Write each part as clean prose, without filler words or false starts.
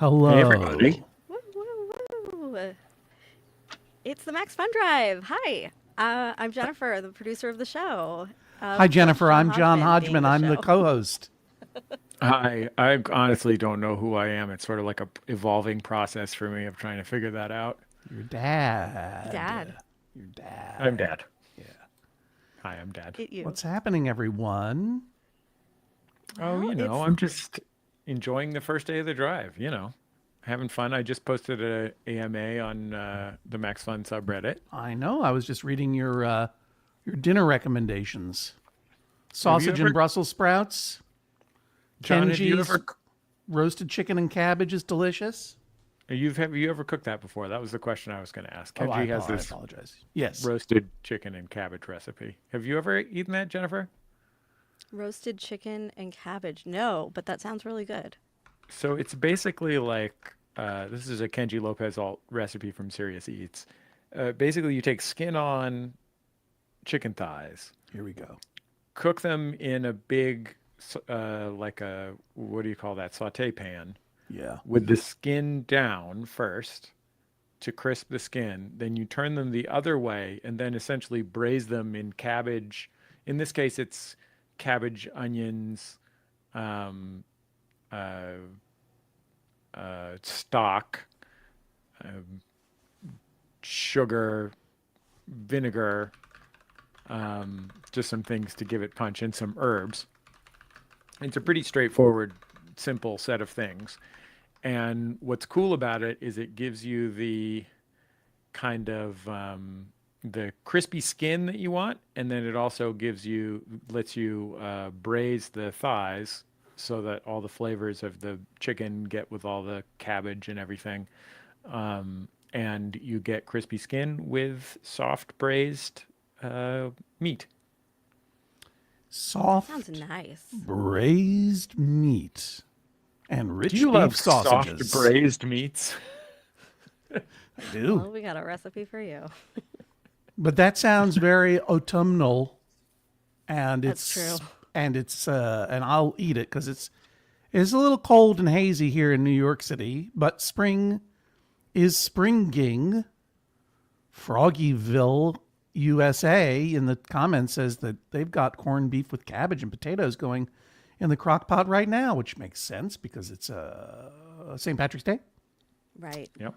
Hello. Hey, everybody. Woo, woo, woo. It's the MaxFunDrive. Hi, I'm Jennifer, the producer of the show. Hi, Plus Jennifer. John I'm John Hodgman being Hodgman. the I'm the show. co-host. I honestly don't know who I am. It's sort of like a evolving process for me of trying to figure that out. Your dad. Dad, Your dad. I'm Dad. Yeah. Hi, I'm Dad. it you. What's happening, everyone? Oh, Well, it's I'm just enjoying the first day of the drive, having fun. I just posted a AMA on the MaxFun subreddit. I know. I was just reading your dinner recommendations. Have you Sausage and ever, Brussels sprouts. John, have you Kenji's ever roasted chicken and cabbage is delicious. have you ever cooked that before? That was the question I was going to ask. Oh, Kenji has I this apologize. Yes. roasted chicken and cabbage recipe. Have you ever eaten that, Jennifer? roasted chicken and cabbage. No, but that sounds really good. So it's basically like this is a Kenji Lopez alt recipe from Serious Eats. Basically, you take skin on chicken thighs, Here we go. cook them in a big, like a, what do you call that, saute pan Yeah. with the skin down first to crisp the skin. Then you turn them the other way and then essentially braise them in cabbage. In this case, it's cabbage, onions, um, uh, stock, um, sugar, vinegar, just some things to give it punch, and some herbs. It's a pretty straightforward, simple set of things. And what's cool about it is it gives you the kind of the crispy skin that you want, and then it also lets you braise the thighs so that all the flavors of the chicken get with all the cabbage and everything. And you get crispy skin with soft braised meat. Sounds Soft nice. braised meat and Do rich you beef love soft sausages. braised meats? I do. Well, we got a recipe for you. But that sounds very autumnal, and That's true. and I'll eat it because it's a little cold and hazy here in New York City, but spring is springing. Froggyville, USA, in the comments says that they've got corned beef with cabbage and potatoes going in the crock pot right now, which makes sense because it's St. Patrick's Day. Right. Yep.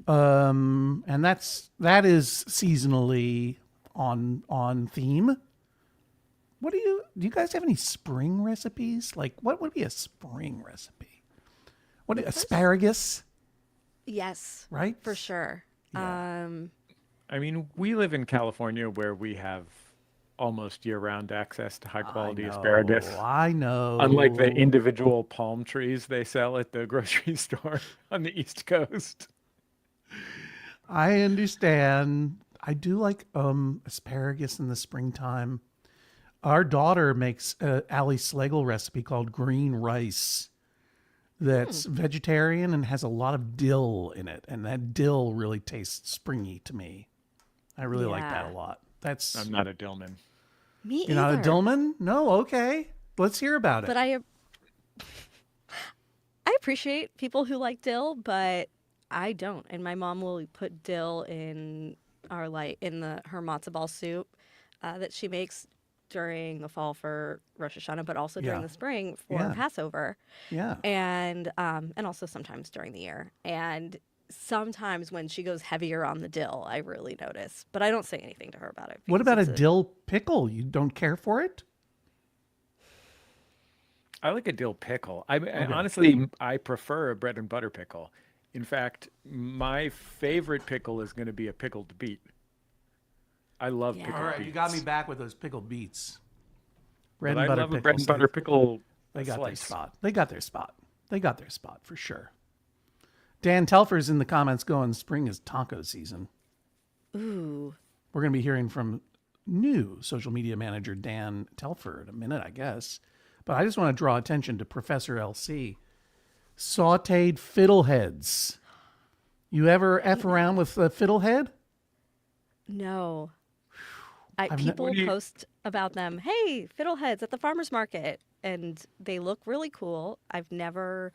And that is seasonally on theme. Do you guys have any spring recipes? Like, what would be a spring recipe? Asparagus, Yes, right? for sure. Yeah. I mean, we live in California where we have almost year-round access to high-quality asparagus. I Unlike the know. individual palm trees they sell at the grocery store on the East Coast. I understand. I do like asparagus in the springtime. Our daughter makes a Ali Schlegel recipe called green rice that's vegetarian and has a lot of dill in it, and that dill really tastes springy to me. I really like that a Yeah. lot. That's I'm not a Dillman. Me You're not a either. Dillman? No, okay. Let's hear about it. But I appreciate people who like dill, but I don't. And my mom will put dill in her matzo ball soup that she makes during the fall for Rosh Hashanah, but also during Yeah. the spring for Yeah. Passover, Yeah. and also sometimes during the year. And sometimes when she goes heavier on the dill, I really notice. But I don't say anything to her about it What because about a it's dill pickle? You don't care for it? I like a dill pickle. I Okay. honestly, I prefer a bread and butter pickle. In fact, my favorite pickle is going to be a pickled beet. I love Yeah. All pickled right, you got me beets. back with those pickled beets. Bread But and I butter love a bread pickles. and butter pickle They got their slice. spot. They got their spot. They got their spot for sure. Dan Telfer's in the comments going, spring is taco season. ooh, We're going to be hearing from new social media manager Dan Telfer in a minute, I guess. But I just want to draw attention to Professor LC. Sauteed fiddleheads. You ever F around with a fiddlehead? no. I've People What do you? post about them. Hey, fiddleheads at the farmers market, and they look really cool. I've never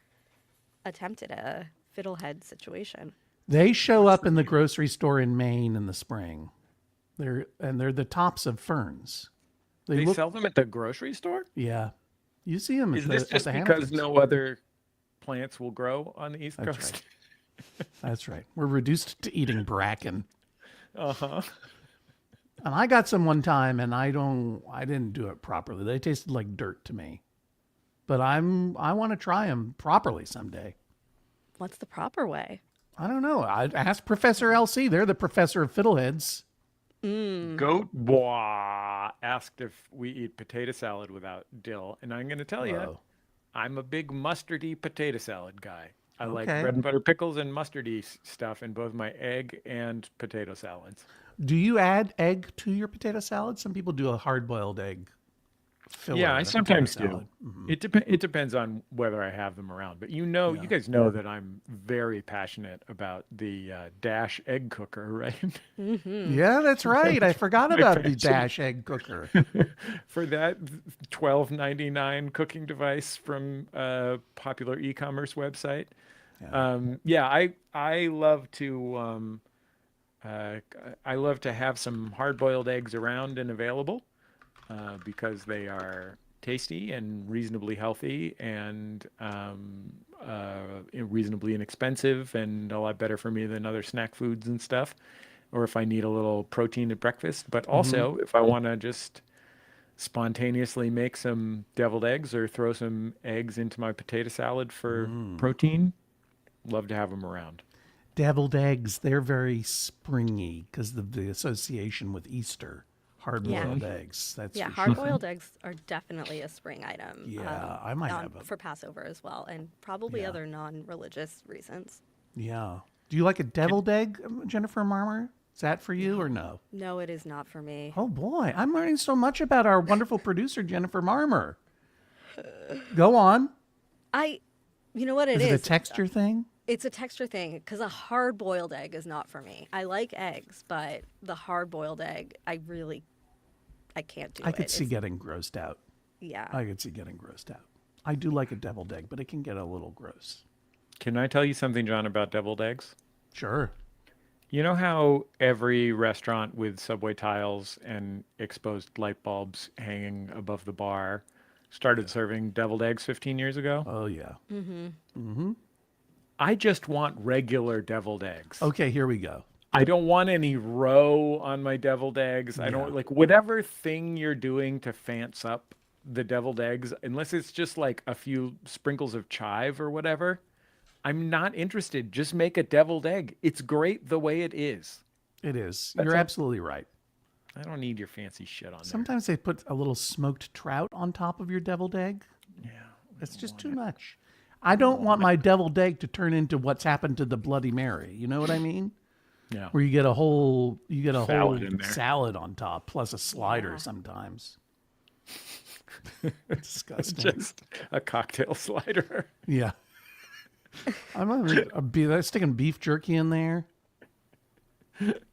attempted a fiddlehead situation. They show up in the grocery store in Maine in the spring. They're the tops of ferns. They look, sell them at the grocery store? yeah. You see them Is at this the just because Hamptons. no other plants will grow on the East That's Coast? right. That's right. We're reduced to eating bracken. Uh-huh. And I got some one time, and I didn't do it properly. They tasted like dirt to me. But I want to try them properly someday. What's the proper way? I don't know. I asked Professor LC. They're the professor of fiddleheads. Goat Bois asked if we eat potato salad without dill, and I'm going to tell you, Whoa. I'm a big mustardy potato salad guy. I like Okay. bread and butter pickles and mustardy stuff in both my egg and potato salads. Do you add egg to your potato salad? Some people do a hard-boiled egg filler. Yeah, in I a potato sometimes do. salad. Mhm. It depends on whether I have them around. But you guys know that I'm very passionate about the Dash egg cooker, right? Yeah, that's right. I forgot about the Dash egg cooker. For that $12.99 cooking device from a popular e-commerce website. I love to have some hard-boiled eggs around and available because they are tasty and reasonably healthy and reasonably inexpensive and a lot better for me than other snack foods and stuff. Or if I need a little protein at breakfast, but also if I want to just spontaneously make some deviled eggs or throw some eggs into my potato salad for protein, love to have them around. Deviled eggs, they're very springy because of the association with Easter. Hard-boiled eggs. That's Yeah, for sure. hard-boiled eggs are definitely a spring item. Yeah, I might have them. for Passover as well, and probably other non-religious reasons. Yeah. Do you like a deviled egg, Jennifer Marmer? Is that for you or no? No, it is not for me. Oh boy, I'm learning so much about our wonderful producer, Jennifer Marmer. Go on. You know what it Is is? it a texture thing? It's a texture thing because a hard-boiled egg is not for me. I like eggs, but the hard-boiled egg, I can't do it. I could see It's- getting grossed out. Yeah. I could see getting grossed out. I do like a deviled egg, but it can get a little gross. Can I tell you something, John, about deviled eggs? Sure. You know how every restaurant with subway tiles and exposed light bulbs hanging above the bar started serving deviled eggs 15 years ago? Oh yeah. I just want regular deviled eggs. Okay, here we go. I don't want any roe on my deviled eggs. I don't like whatever thing you're doing to fancy up the deviled eggs, unless it's just like a few sprinkles of chive or whatever. I'm not interested. Just make a deviled egg. It's great the way it is. It is. That's You're all. absolutely right. I don't need your fancy shit on there. Sometimes they put a little smoked trout on top of your deviled egg. Yeah. It's just too much. I don't want my deviled egg to turn into what's happened to the Bloody Mary. You know what I mean? Yeah. Where you get a whole Salad in there. salad on top plus a slider sometimes. Disgusting. Just a cocktail slider. Yeah. I'm sticking beef jerky in there.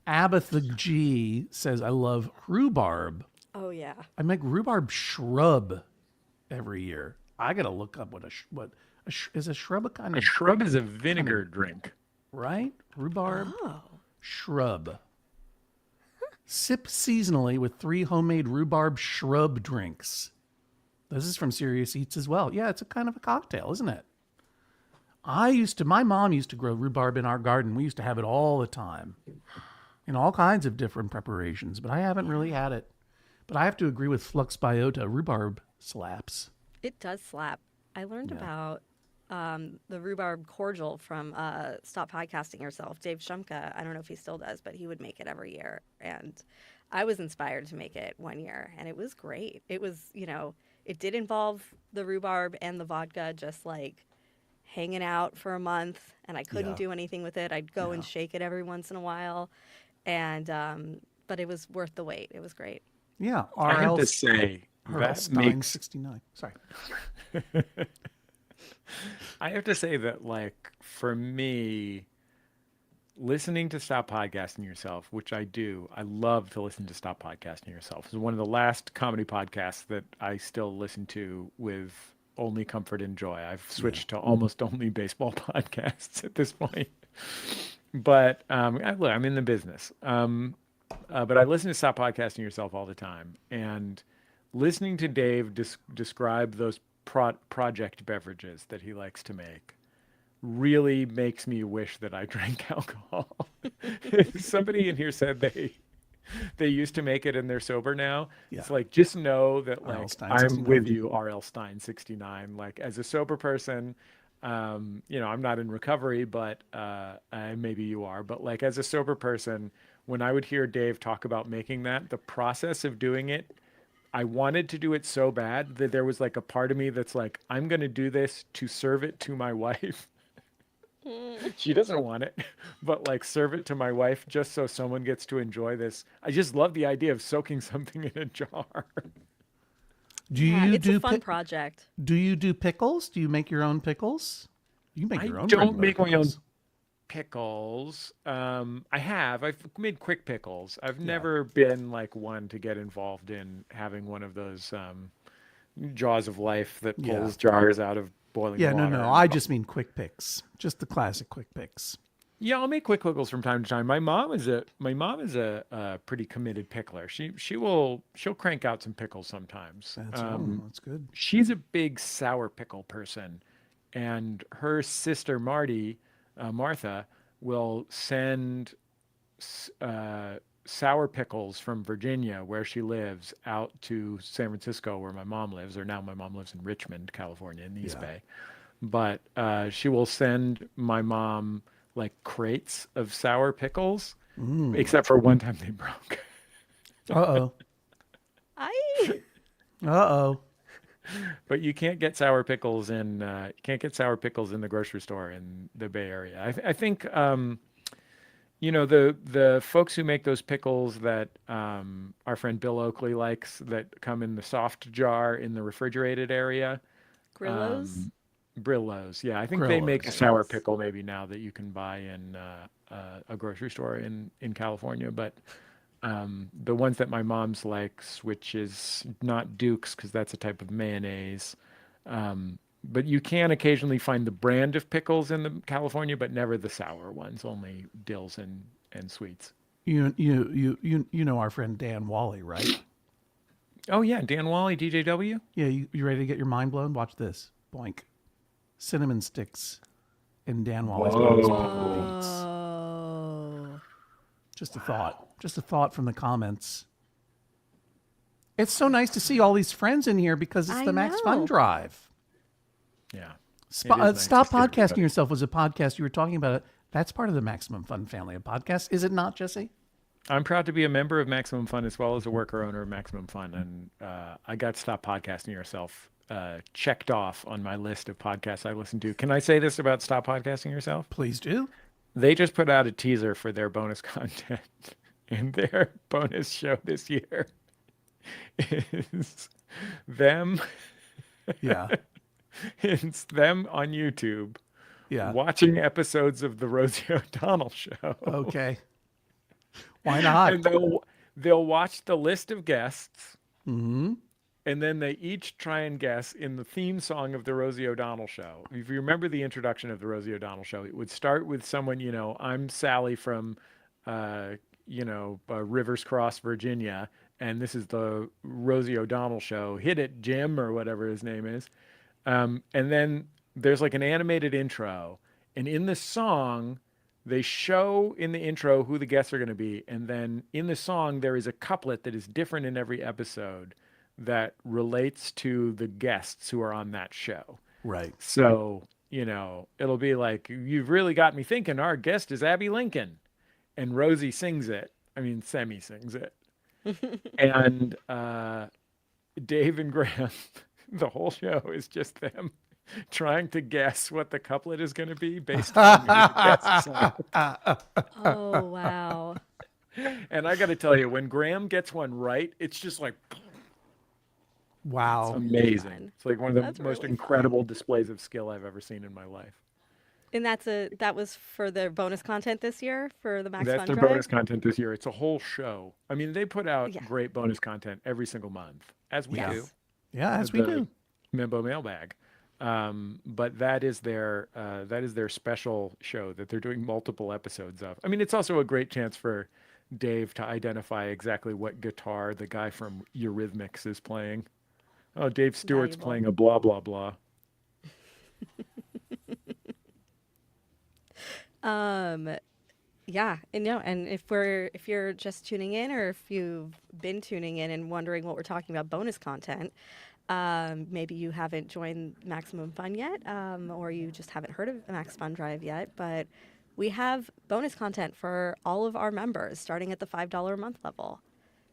Abatha G says, I love rhubarb. Oh yeah. I make rhubarb shrub every year. I got to look up is a shrub a kind A of, shrub is a vinegar drink. right? Rhubarb Oh. shrub. Sip seasonally with 3 homemade rhubarb shrub drinks. This is from Serious Eats as well. Yeah, it's a kind of a cocktail, isn't it? My mom used to grow rhubarb in our garden. We used to have it all the time in all kinds of different preparations, but I haven't really had it. But I have to agree with Flux Biota. Rhubarb slaps. It does slap. I learned about the rhubarb cordial from Stop Podcasting Yourself, Dave Shumka. I don't know if he still does, but he would make it every year. And I was inspired to make it one year, and it was great. It was, it did involve the rhubarb and the vodka just like hanging out for a month, and I couldn't do anything with it. I'd go and shake it every once in a while. And, but it was worth the wait. It was great. Yeah. I have to R.L. say, that Stein makes 69. Sorry. I have to say that, like, for me, listening to Stop Podcasting Yourself, which I do, I love to listen to Stop Podcasting Yourself. It's one of the last comedy podcasts that I still listen to with only comfort and joy. I've switched to almost only baseball podcasts at this point. But look, I'm in the business. But I listen to Stop Podcasting Yourself all the time. And listening to Dave describe those project beverages that he likes to make really makes me wish that I drank alcohol. Somebody in here said they used to make it and they're sober now. Yeah. It's like, just know that R.L. like Stein I'm 69. with you, R.L. Stein 69. Like as a sober person, I'm not in recovery, but maybe you are. But like as a sober person, when I would hear Dave talk about making that, the process of doing it, I wanted to do it so bad that there was like a part of me that's like, I'm going to do this to serve it to my wife. She doesn't want it, but like serve it to my wife just so someone gets to enjoy this. I just love the idea of soaking something in a jar. It's a fun project. Do you do pickles? Do you make your own pickles? You make your own. I don't make my own pickles. pickles. I've made quick pickles. I've never been like one to get involved in having one of those jaws of life that pulls jars out of boiling water. No. I just mean quick picks. Just the classic quick picks. Yeah, I'll make quick pickles from time to time. My mom is a pretty committed pickler. She'll crank out some pickles sometimes. That's good. She's a big sour pickle person, and her sister Martha will send sour pickles from Virginia, where she lives, out to San Francisco, where my mom lives, or now my mom lives in Richmond, California, in the East Bay. But she will send my mom like crates of sour pickles, except for one time they broke. Uh-oh. Uh-oh. But you can't get sour pickles in the grocery store in the Bay Area. I think the folks who make those pickles that our friend Bill Oakley likes, that come in the soft jar in the refrigerated area. Grillos? Brillos, yeah. I think they make a sour pickle maybe now that you can buy in a grocery store in California. But the ones that my mom's likes, which is not Duke's because that's a type of mayonnaise, but you can occasionally find the brand of pickles in California, but never the sour ones, only dills and sweets. You know our friend Dan Wally, right? Oh yeah, Dan Wally, DJW. Yeah, you ready to get your mind blown? Watch this. Boink. Cinnamon sticks in Dan Wally's pickle beats. Just a thought. Just a thought from the comments. It's so nice to see all these friends in here because it's the MaxFunDrive. Yeah. Stop Podcasting Yourself was a podcast you were talking about. It. That's part of the Maximum Fun family of podcasts, is it not, Jesse? I'm proud to be a member of Maximum Fun as well as a worker owner of Maximum Fun, and I got Stop Podcasting Yourself checked off on my list of podcasts I listen to. Can I say this about Stop Podcasting Yourself? Please do. They just put out a teaser for their bonus content, and their bonus show this year is them. Yeah. It's them on YouTube. Yeah. Watching episodes of the Rosie O'Donnell Show. Okay. Why not? And they'll watch the list of guests. Mm-hmm. And then they each try and guess in the theme song of the Rosie O'Donnell Show. If you remember the introduction of the Rosie O'Donnell Show, it would start with someone, I'm Sally from, Rivers Cross, Virginia, and this is the Rosie O'Donnell Show. Hit it, Jim, or whatever his name is. And then there's like an animated intro, and in the song, they show in the intro who the guests are going to be, and then in the song, there is a couplet that is different in every episode that relates to the guests who are on that show. Right. So, it'll be like, you've really got me thinking, our guest is Abby Lincoln. And Rosie sings it. I mean, Semi sings it. And Dave and Graham, the whole show is just them trying to guess what the couplet is going to be based on who the guests are. Oh, wow. And I got to tell you, when Graham gets one right, it's just like... Wow. It's amazing. It's like one of the most really incredible displays of skill I've ever seen in my life. And that was for their bonus content this year for the MaxFunDrive? That's their bonus content this year. It's a whole show. I mean, they put out great bonus content every single month, as we do. Yeah, as we do. Membo Mailbag. But that is their special show that they're doing multiple episodes of. I mean, it's also a great chance for Dave to identify exactly what guitar the guy from Eurythmics is playing. Oh, Dave Stewart's Valuable. playing a blah blah blah. Um, yeah, and no, and if you're just tuning in, or if you've been tuning in and wondering what we're talking about, bonus content, maybe you haven't joined Maximum Fun yet, or you just haven't heard of MaxFunDrive yet, but we have bonus content for all of our members starting at the $5 a month level.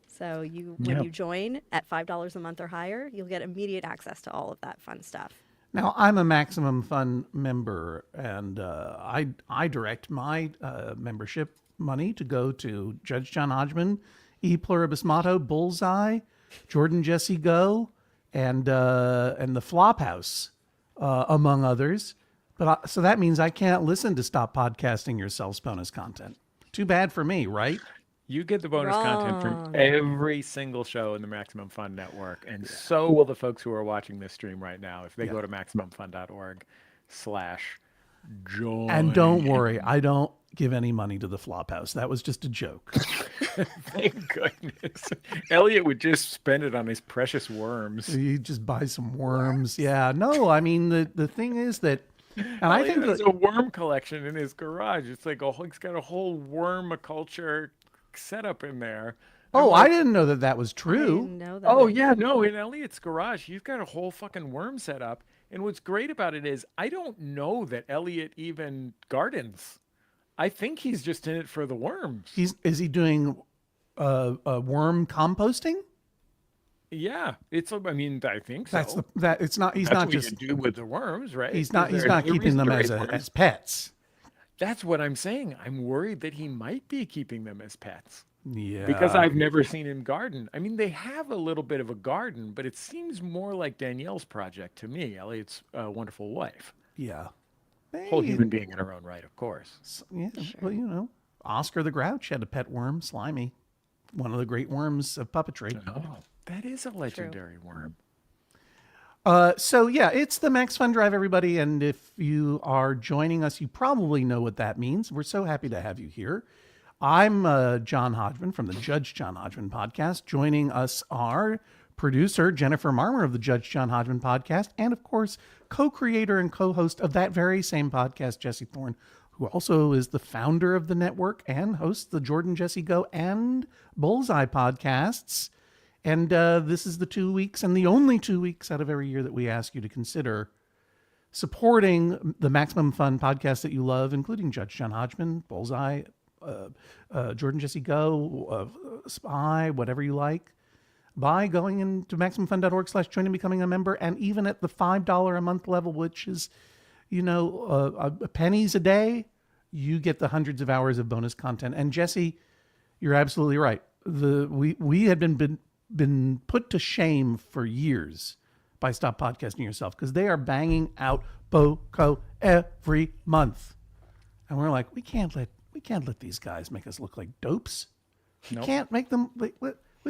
So when Yeah. you join at $5 a month or higher, you'll get immediate access to all of that fun stuff. Now, I'm a Maximum Fun member, and I direct my membership money to go to Judge John Hodgman, E Pluribus Motto, Bullseye, Jordan Jesse Go, and the Flophouse, among others. But so that means I can't listen to Stop Podcasting Yourselves bonus content. Too bad for me, right? You get the bonus content from Wrong. every single show in the Maximum Fun network, and so will the folks who are watching this stream right now if they go to maximumfun.org/join. And don't worry, I don't give any money to the Flophouse. That was just a joke. Thank goodness. Elliot would just spend it on his precious worms. You just buy some worms. Yeah. No, I mean the thing is that, and I Elliot think has that, a worm collection in his garage. It's like he's got a whole wormiculture setup in there. oh, I'm I didn't know that that was I true. didn't know that. Oh yeah, no, in Elliot's garage, he's got a whole fucking worm set up. And what's great about it is I don't know that Elliot even gardens. I think he's just in it for the worms. Is he doing worm composting? Yeah, I mean, I think so. That's that. It's not. He's That's not what just. you do with the worms, right? He's not. Is He's there not no keeping reason them to as raise worms? as pets. That's what I'm saying. I'm worried that he might be keeping them as pets. Yeah. Because I've never seen him garden. I mean, they have a little bit of a garden, but it seems more like Danielle's project to me, Elliot's wonderful wife. Yeah. Whole Hey, human being in her own right, of course. yeah. Well, you know, Oscar the Grouch had a pet worm, Slimy, one of the great worms of puppetry. Oh, that is a legendary worm. So yeah, it's the Max Fun Drive, everybody. And if you are joining us, you probably know what that means. We're so happy to have you here. I'm John Hodgman from the Judge John Hodgman podcast. Joining us are producer Jennifer Marmer of the Judge John Hodgman podcast, and of course, co-creator and co-host of that very same podcast, Jesse Thorne, who also is the founder of the network and hosts the Jordan Jesse Go and Bullseye podcasts. And this is the 2 weeks and the only 2 weeks out of every year that we ask you to consider supporting the Maximum Fun podcast that you love, including Judge John Hodgman, Bullseye, Jordan Jesse Go, Spy, whatever you like, by going into MaximumFun.org/join and becoming a member. And even at the $5 a month level, which is, you know, pennies a day, you get the hundreds of hours of bonus content. And Jesse, you're absolutely right. We had been put to shame for years by Stop Podcasting Yourself, because they are banging out BOCO every month, and we're like, we can't let these guys make us look like dopes. We can't make them. We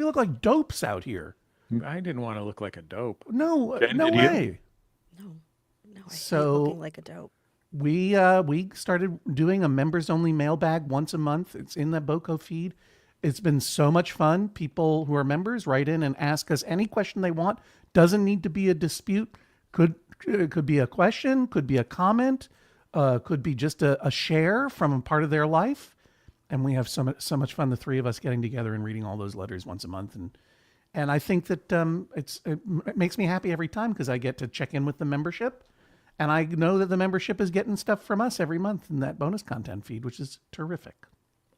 look like dopes out here. I didn't want to look like a dope. No, Jen, no did you? way. No, I hate So- looking like a dope. We started doing a members only mailbag once a month. It's in the BOCO feed. It's been so much fun. People who are members write in and ask us any question they want. Doesn't need to be a dispute. Could be a question. Could be a comment. Could be just a share from a part of their life. And we have so much fun, the three of us getting together and reading all those letters once a month. And I think that it makes me happy every time, because I get to check in with the membership. And I know that the membership is getting stuff from us every month in that bonus content feed, which is terrific.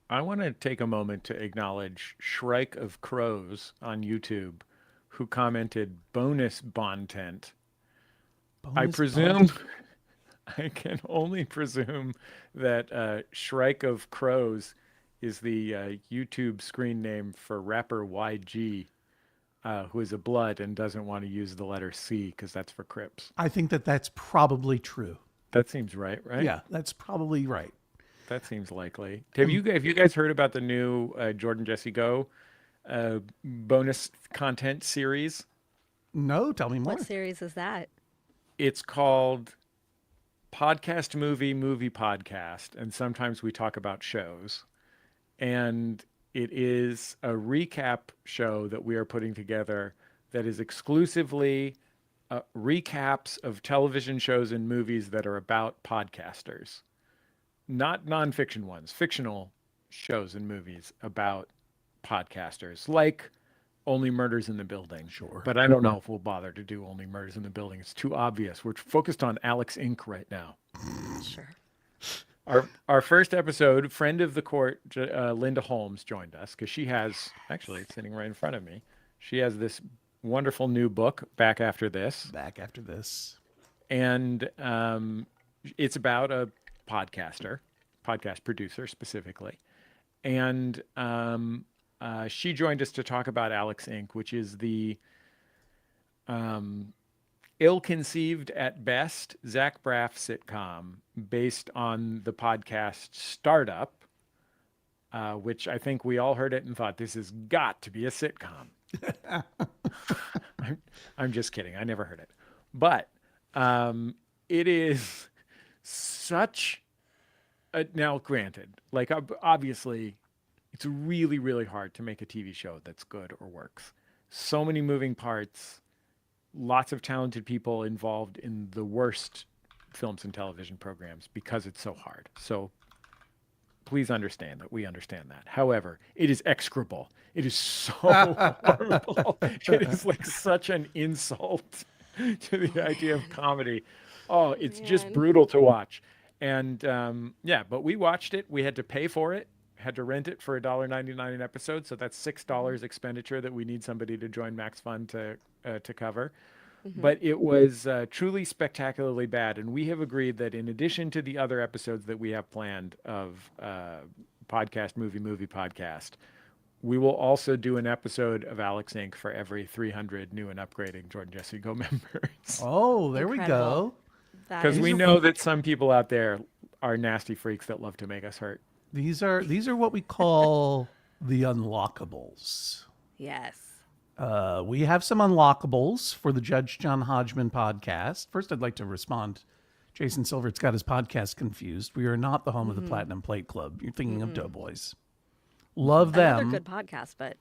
I want to take a moment to acknowledge Shrike of Crows on YouTube, who commented bonus bontent. I Bonus presume, I can only presume that Shrike of Crows is the YouTube screen name for rapper YG, who is a blood and doesn't want to use the letter C because that's for Crips. I think that that's probably true. That seems right? Yeah, that's probably right. That seems likely. Have you guys heard about the new Jordan Jesse Go bonus content series? No, tell me more. What series is that? It's called Podcast Movie Podcast, and sometimes we talk about shows. And it is a recap show that we are putting together that is exclusively recaps of television shows and movies that are about podcasters, not nonfiction ones, fictional shows and movies about podcasters, like Only Murders in the Building. Sure. But I don't know if we'll bother to do Only Murders in the Building. It's too obvious. We're focused on Alex Inc. right now. Sure. Our first episode, friend of the court, Linda Holmes, joined us because she has, actually, it's sitting right in front of me. She has this wonderful new book, Back After This. Back After This. And it's about a podcast producer specifically. And she joined us to talk about Alex Inc., which is the ill-conceived at best Zach Braff sitcom based on the podcast Startup, which I think we all heard it and thought, this has got to be a sitcom. I'm just kidding. I never heard it. But it is such a, now granted, like obviously it's really, really hard to make a TV show that's good or works. So many moving parts, lots of talented people involved in the worst films and television programs because it's so hard. So please understand that we understand that. However, it is execrable. It is so horrible. It is like such an insult to the idea of comedy. Oh, it's just brutal to watch. And yeah, but we watched it. We had to pay for it. Had to rent it for $1.99 an episode. So that's $6 expenditure that we need somebody to join MaxFun to cover. But it was truly spectacularly bad. And we have agreed that in addition to the other episodes that we have planned of podcast, movie podcast, we will also do an episode of Alex Inc. for every 300 new and upgrading JJHo members. Oh, there we go. Because we know that some people out there are nasty freaks that love to make us hurt. These are what we call the unlockables. Yes. We have some unlockables for the Judge John Hodgman podcast. First, I'd like to respond. Jason Silvert's got his podcast confused. We are not the home of the Platinum Plate Club. You're thinking of Doughboys. Love them. Another good podcast, but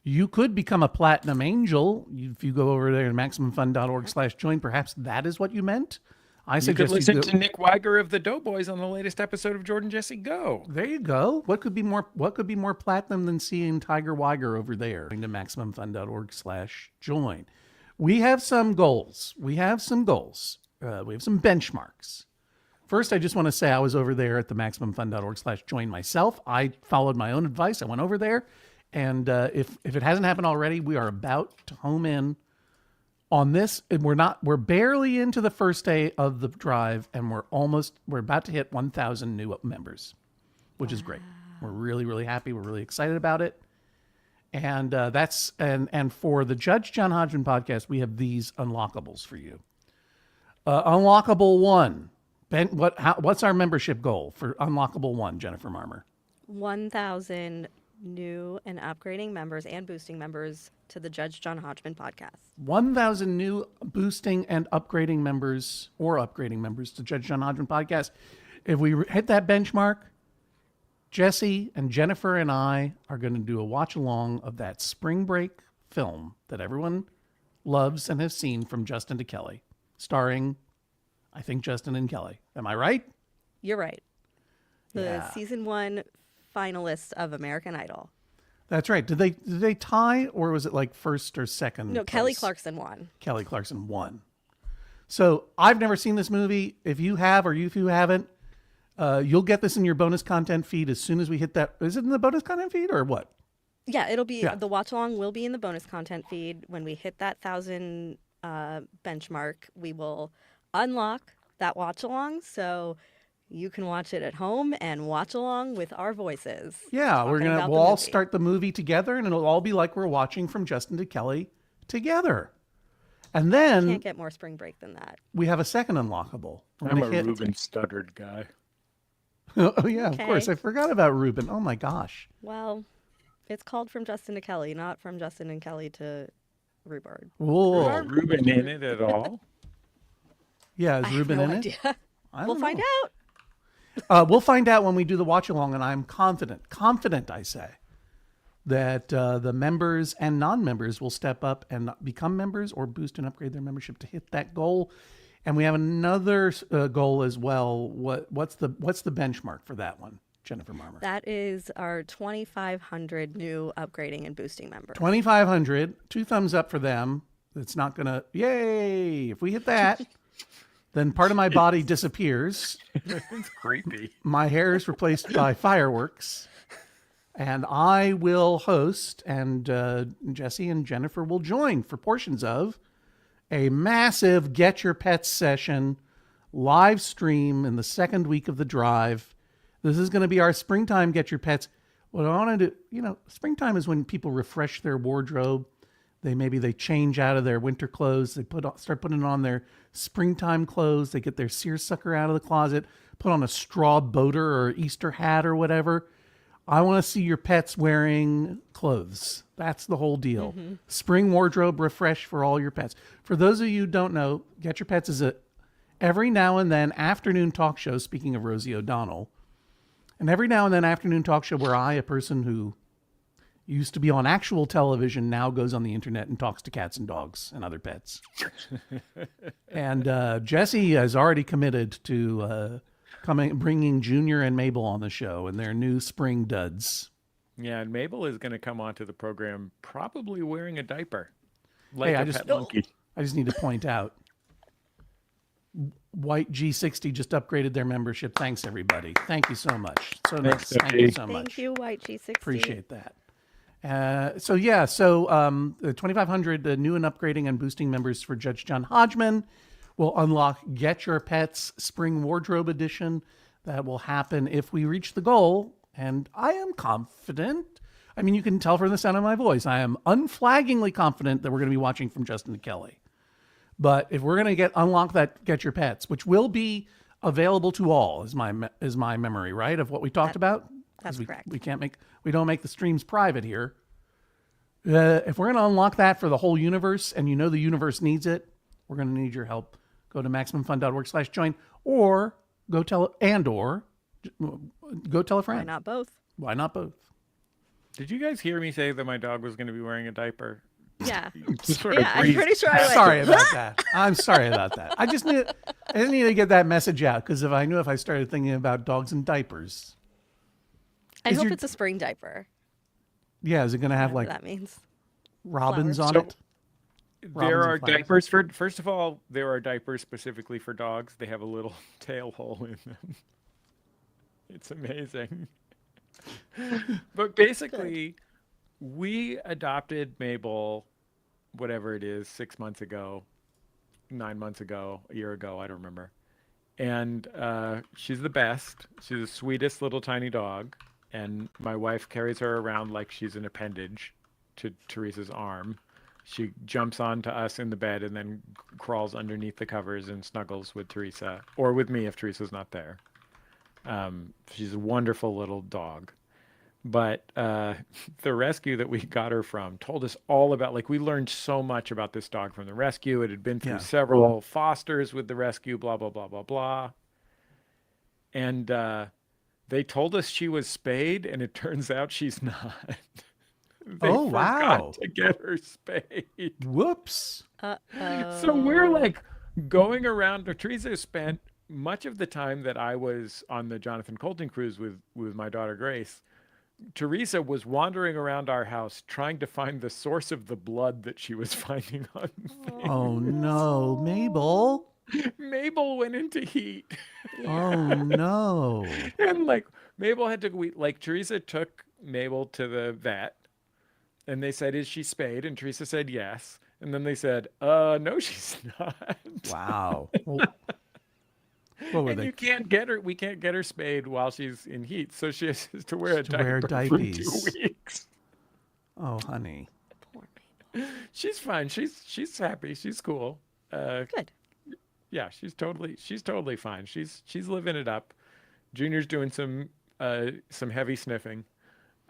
you could become a Platinum Angel if you go over there to MaximumFun.org/join. Perhaps that is what you meant. I You could suggest listen go. to Nick Weiger of the Doughboys on the latest episode of Jordan Jesse Go. There you go. What could be more platinum than seeing Tiger Weiger over there? Going to MaximumFun.org/join. We have some goals. We have some benchmarks. First, I just want to say I was over there at the MaximumFun.org/join myself. I followed my own advice. I went over there, and if it hasn't happened already, we are about to home in on this. We're barely into the first day of the drive, and we're about to hit 1,000 new members, which is great. We're really, really happy. We're really excited about it. And and for the Judge John Hodgman podcast, we have these unlockables for you. Unlockable 1. Ben, what's our membership goal for Unlockable 1, Jennifer Marmer? 1,000 new and upgrading members and boosting members to the Judge John Hodgman podcast. 1,000 new boosting and upgrading members to Judge John Hodgman podcast. If we hit that benchmark, Jesse and Jennifer and I are going to do a watch along of that spring break film that everyone loves and has seen from Justin to Kelly, starring, I think, Justin and Kelly. Am I right? You're right. The Yeah. season 1 finalists of American Idol. That's right. Did they tie, or was it like first or second? No, Kelly place? Clarkson won. Kelly Clarkson won. So I've never seen this movie. If you have, or if you haven't, you'll get this in your bonus content feed as soon as we hit that. Is it in the bonus content feed or what? Yeah, it'll be the watch along will be in the bonus content feed. When we hit that 1,000 benchmark, we will unlock that watch along, so you can watch it at home and watch along with our voices. Yeah, we'll all movie. start the movie together, and it'll all be like we're watching from Justin to Kelly together. And then Can't get more spring break than that. we have a second unlockable. I'm a Ruben stuttered guy. Oh yeah, of course. Okay. I forgot about Ruben. Oh my gosh. Well, it's called From Justin to Kelly, not From Justin and Kelly to Rhubarb. Whoa. Is Ruben in it at all? Yeah, I is have Ruben no in idea. it? I We'll don't find know. out. We'll find out when we do the watch along, and I'm confident, I say, that the members and non-members will step up and become members or boost and upgrade their membership to hit that goal. And we have another goal as well. What's the benchmark for that one, Jennifer Marmer? That is our 2,500 new upgrading and boosting members. 2,500. 2 thumbs up for them. It's not gonna. Yay! If we hit that, then part of my body disappears. It's creepy. My hair is replaced by fireworks. And I will host, and Jesse and Jennifer will join for portions of a massive Get Your Pets session live stream in the second week of the drive. This is going to be our springtime Get Your Pets. What I want to do, springtime is when people refresh their wardrobe. They change out of their winter clothes. They start putting on their springtime clothes. They get their seersucker out of the closet, put on a straw boater or Easter hat or whatever. I want to see your pets wearing clothes. That's the whole deal. Mm-hmm. Spring wardrobe refresh for all your pets. For those of you who don't know, Get Your Pets is a every now and then afternoon talk show, speaking of Rosie O'Donnell, and every now and then afternoon talk show where I, a person who used to be on actual television, now goes on the internet and talks to cats and dogs and other pets. And Jesse has already committed to bringing Junior and Mabel on the show and their new spring duds. Yeah, and Mabel is going to come onto the program probably wearing a diaper. Hey, Like a pet monkey. I just need to point out, White G60 just upgraded their membership. Thanks, everybody. Thank you so much. So nice. Thank you so much. Thank you, White G60. Appreciate that. So the 2,500 new and upgrading and boosting members for Judge John Hodgman will unlock Get Your Pets Spring Wardrobe Edition. That will happen if we reach the goal. And I am confident. I mean, you can tell from the sound of my voice. I am unflaggingly confident that we're going to be watching from Justin and Kelly. But if we're going to unlock that Get Your Pets, which will be available to all, is my memory, right, of what we talked about? That's correct. We don't make the streams private here. If we're going to unlock that for the whole universe, and the universe needs it, we're going to need your help. Go to MaxFunDrive.org/join, or go tell a friend. Why not both? Why not both? Did you guys hear me say that my dog was going to be wearing a diaper? Yeah. Just sort of Yeah, I'm breezed pretty sure I past would. Sorry about that. I'm sorry about that. I just need to get that message out, because if I started thinking about dogs and diapers. I hope it's a spring diaper. Yeah, is it going to have Whatever that means. robins Flowers. on it? There Robins are and flowers. diapers for, first of all, there are diapers specifically for dogs. They have a little tail hole in them. It's amazing. But basically, we adopted Mabel, whatever it is, 6 months ago, 9 months ago, a year ago, I don't remember. And she's the best. She's the sweetest little tiny dog. And my wife carries her around like she's an appendage to Teresa's arm. She jumps onto us in the bed and then crawls underneath the covers and snuggles with Teresa, or with me if Teresa's not there. She's a wonderful little dog. But the rescue that we got her from told us all about, we learned so much about this dog from the rescue. It had been through several fosters with the rescue, blah, blah, blah, blah, blah. And they told us she was spayed, and it turns out she's not. They forgot to get her spayed. Whoops. Uh-oh. So we're going around. Teresa spent much of the time that I was on the Jonathan Colton cruise with my daughter Grace. Teresa was wandering around our house trying to find the source of the blood that she was finding on things. Oh no, Mabel. Mabel went into heat. Oh no. And Mabel had to Teresa took Mabel to the vet, and they said, "Is she spayed?" And Teresa said yes. And then they said, "No, she's not." Wow. Well, what were and they? we can't get her spayed while she's in heat, so she has to wear a diaper for diapers. 2 weeks. Oh, honey. Poor Mabel. She's fine. She's happy. She's cool. Good. Yeah, she's totally fine. She's living it up. Junior's doing some heavy sniffing.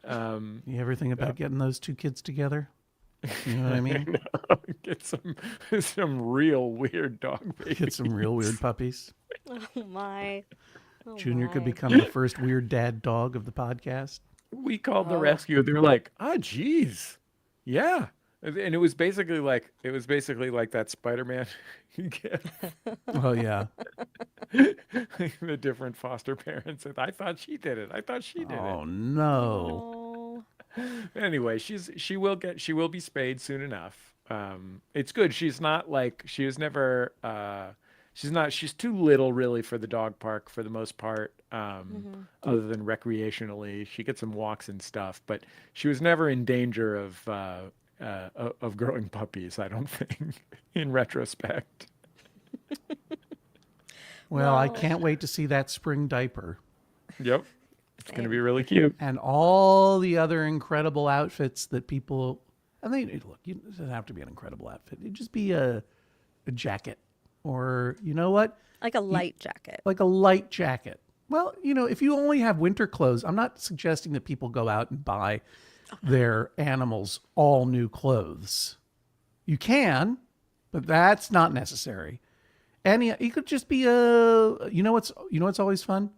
You ever think about getting those two kids together? You know what I mean? Get some real weird dog babies. Get some real weird puppies. Oh my. Oh Junior could my. become the first weird dad dog of the podcast. We called the Oh. rescue. They were like, "Ah, geez, yeah." And it was basically like that Spider-Man gif. Oh yeah. The different foster parents. I thought she did it. I thought she did Oh no. Oh. it. Anyway, she will be spayed soon enough. It's good. She's not like she was never. She's too little really for the dog park for the most part. Other than recreationally, she gets some walks and stuff, but she was never in danger of growing puppies. I don't think, in retrospect. Well, I Well- can't wait to see that spring diaper Yep, it's gonna be really cute. and all the other incredible outfits that people. I mean, look, it doesn't have to be an incredible outfit. It'd just be a jacket, or you know what, Like a light jacket. like a light jacket. Well, if you only have winter clothes, I'm not suggesting that people go out and buy their animals all new clothes. You can, but that's not necessary. And you could just be what's always fun?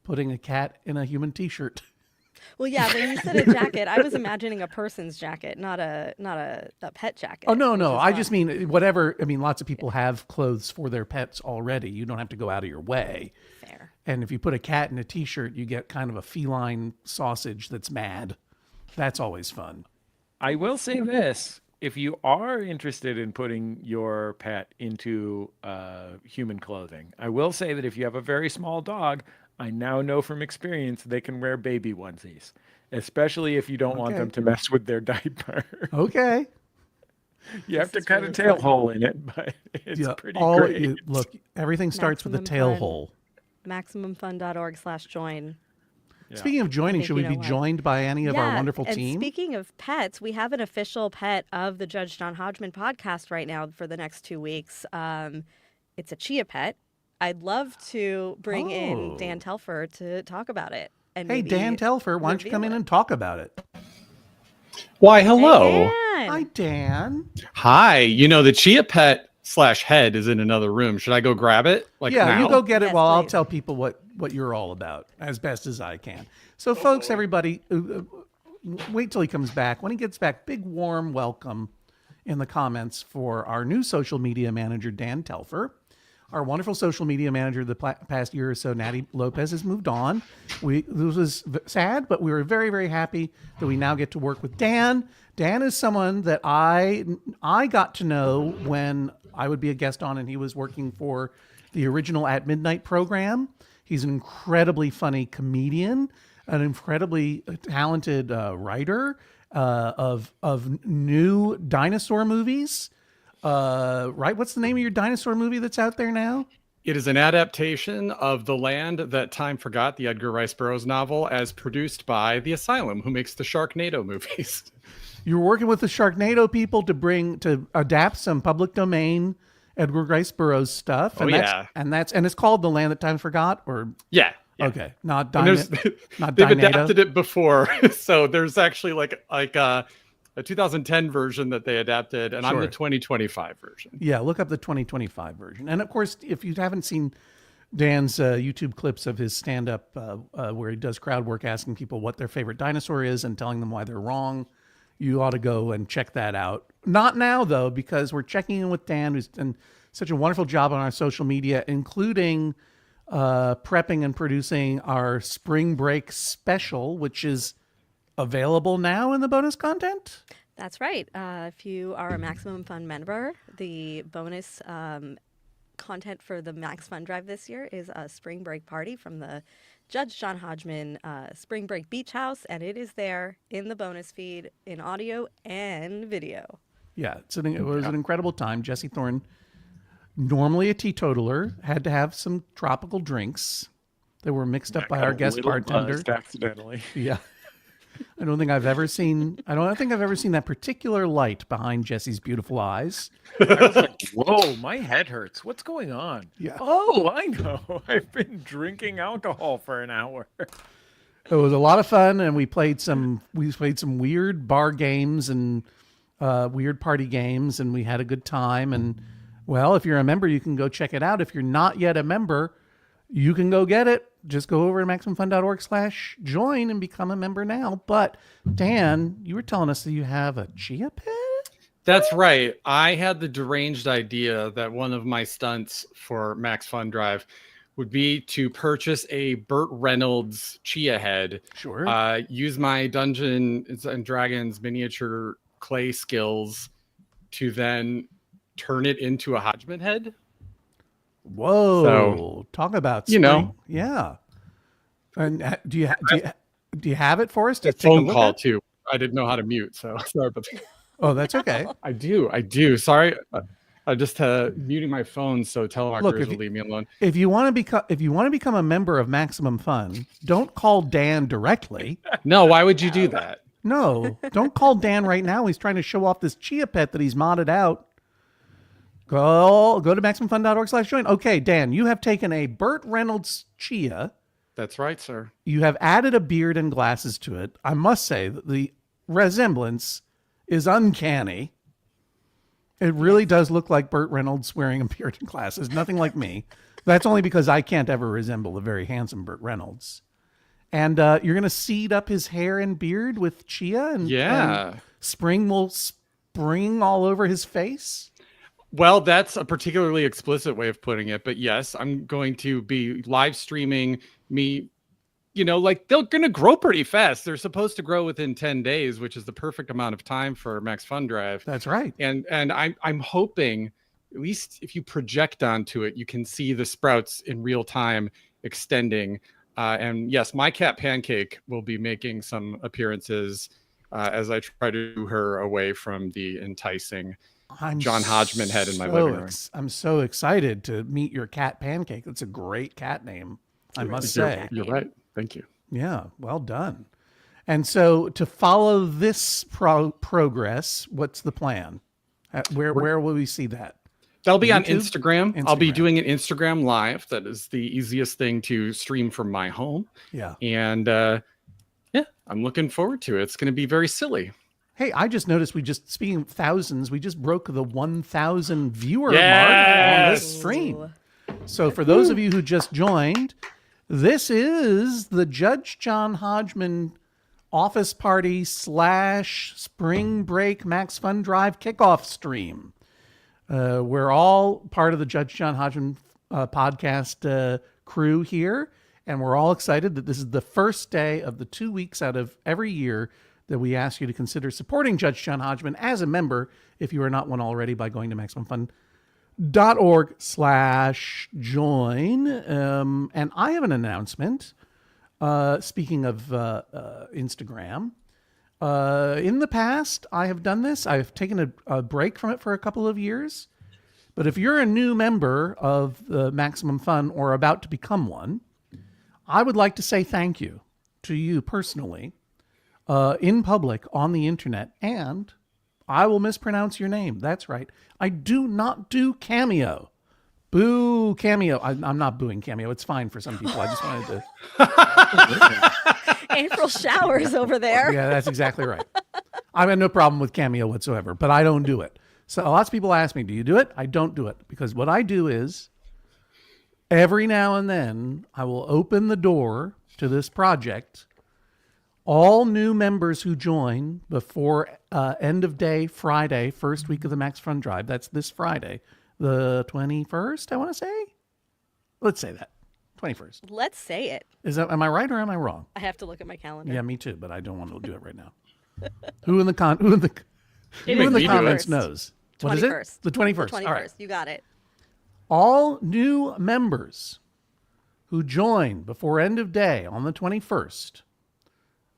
Putting a cat in a human t-shirt. Well, yeah, when you said a jacket, I was imagining a person's jacket, not a pet jacket. Oh no, which no. is I fun. just mean whatever. I mean, lots of people have clothes for their pets already. You don't have to go out of your way. Fair. And if you put a cat in a t-shirt, you get kind of a feline sausage that's mad. That's always fun. I will say this: if you are interested in putting your pet into human clothing, I will say that if you have a very small dog, I now know from experience they can wear baby onesies, especially if you don't want them Okay. to mess with their diaper. Okay. You have to is cut a really tail fun. hole in it, but it's Yeah, pretty great. look, everything starts with a Maximum tail fun. hole. MaximumFun.org/join. Yeah. Speaking of joining, think should you we know be what. joined by any of our wonderful and team? speaking of pets, we have an official pet of the Judge John Hodgman podcast right now for the next 2 weeks. It's a chia pet. I'd love to bring in Oh. Dan Telfer to talk about it. And Hey, maybe Dan Telfer, why don't you come in reveal it. and talk about it? Why, Hey, hello. Dan! Hi, Dan. Hi. The Chia Pet / head is in another room. Should I go grab it? Yeah, now? you go get it Yes, while I'll please. tell people what you're all about as best as I can. So, folks, everybody, wait till he comes back. When he gets back, big warm welcome in the comments for our new social media manager, Dan Telfer. Our wonderful social media manager the past year or so, Natty Lopez, has moved on. This was sad, but we were very, very happy that we now get to work with Dan. Dan is someone that I got to know when I would be a guest on, and he was working for the original At Midnight program. He's an incredibly funny comedian, an incredibly talented writer of new dinosaur movies. Right? What's the name of your dinosaur movie that's out there now? It is an adaptation of The Land That Time Forgot, the Edgar Rice Burroughs novel, as produced by The Asylum, who makes the Sharknado movies. You're working with the Sharknado people to adapt some public domain Edgar Rice Burroughs stuff. Oh, yeah. And it's called The Land That Time Forgot, or Yeah. okay, not And not they've Dynado. adapted it before. So there's actually like a 2010 version that they adapted, and I'm Sure. the 2025 version. Yeah, look up the 2025 version. And of course, if you haven't seen Dan's YouTube clips of his stand-up where he does crowd work asking people what their favorite dinosaur is and telling them why they're wrong, you ought to go and check that out. Not now, though, because we're checking in with Dan, who's done such a wonderful job on our social media, including prepping and producing our spring break special, which is available now in the bonus content. That's right. If you are a Maximum Fun member, the bonus content for the MaxFunDrive this year is a spring break party from the Judge John Hodgman Spring Break Beach House, and it is there in the bonus feed in audio and video. Yeah, it was an incredible time. Jesse Thorne, normally a teetotaler, had to have some tropical drinks that were mixed up by our guest bartender. Accidentally. Yeah. I don't think I've ever seen that particular light behind Jesse's beautiful eyes. I was like, whoa, my head hurts. What's going on? Yeah. Oh, I know. I've been drinking alcohol for an hour. It was a lot of fun, and we played some weird bar games and Weird Party Games, and we had a good time. And, well, if you're a member, you can go check it out. If you're not yet a member, you can go get it. Just go over to MaxFunDrive.org/join and become a member now. But, Dan, you were telling us that you have a chia pet? That's right. I had the deranged idea that one of my stunts for MaxFunDrive would be to purchase a Burt Reynolds chia head. Sure. Use my Dungeons and Dragons miniature clay skills to then turn it into a Hodgman head. Whoa. So, talk about you know. Yeah. And do you have it for us to A take a phone look call at? too. I didn't know how to mute, so sorry about that. Oh, that's okay. I do. Sorry. I just muting my phone so telemarketers will leave me alone. If you want to become a member of Maximum Fun, don't call Dan directly. No, why would you do that? No, don't call Dan right now. He's trying to show off this chia pet that he's modded out. Go to MaximumFun.org/join. Okay, Dan, you have taken a Burt Reynolds chia. That's right, sir. You have added a beard and glasses to it. I must say that the resemblance is uncanny. It really does look like Burt Reynolds wearing a beard and glasses. Nothing like me. That's only because I can't ever resemble a very handsome Burt Reynolds. And you're going to seed up his hair and beard with chia, and spring will spring all over his face. Well, that's a particularly explicit way of putting it. But yes, I'm going to be live streaming me. You know, like they're going to grow pretty fast. They're supposed to grow within 10 days, which is the perfect amount of time for MaxFunDrive. That's right. And I'm hoping, at least if you project onto it, you can see the sprouts in real time extending. And yes, my cat Pancake will be making some appearances as I try to do her away from the enticing John Hodgman head in my living room. I'm so excited to meet your cat Pancake. That's a great cat name, I must say. You're right. Thank you. Yeah, well done. And so to follow this progress, what's the plan? Where will we see that? That'll be YouTube? on Instagram. I'll be Instagram. doing an Instagram live. That is the easiest thing to stream from my home. Yeah. And I'm looking forward to it. It's going to be very silly. Hey, I just noticed speaking of thousands, we just broke the 1,000 viewer mark on this stream. So for those of you who just joined, this is the Judge John Hodgman office party / spring break MaxFunDrive kickoff stream. We're all part of the Judge John Hodgman podcast crew here, and we're all excited that this is the first day of the 2 weeks out of every year that we ask you to consider supporting Judge John Hodgman as a member, if you are not one already, by going to MaxFunDrive.org/join. And I have an announcement. Speaking of Instagram, in the past, I have done this. I've taken a break from it for a couple of years. But if you're a new member of the Maximum Fun or about to become one, I would like to say thank you to you personally in public on the internet. And I will mispronounce your name. That's right. I do not do Cameo. Boo, Cameo. I'm not booing Cameo. It's fine for some people. I just wanted to... April showers over there. Yeah, that's exactly right. I have no problem with Cameo whatsoever, but I don't do it. So lots of people ask me, do you do it? I don't do it, because what I do is every now and then I will open the door to this project. All new members who join before end of day Friday, first week of the MaxFunDrive, that's this Friday, the 21st, I want to say? Let's say that. 21st. Let's say it. Am I right or am I wrong? I have to look at my calendar. Yeah, me too, but I don't want to do it right now. Who in the comments knows? What is it? 21st. The 21st. The 21st. All right. You got it. All new members who join before end of day on the 21st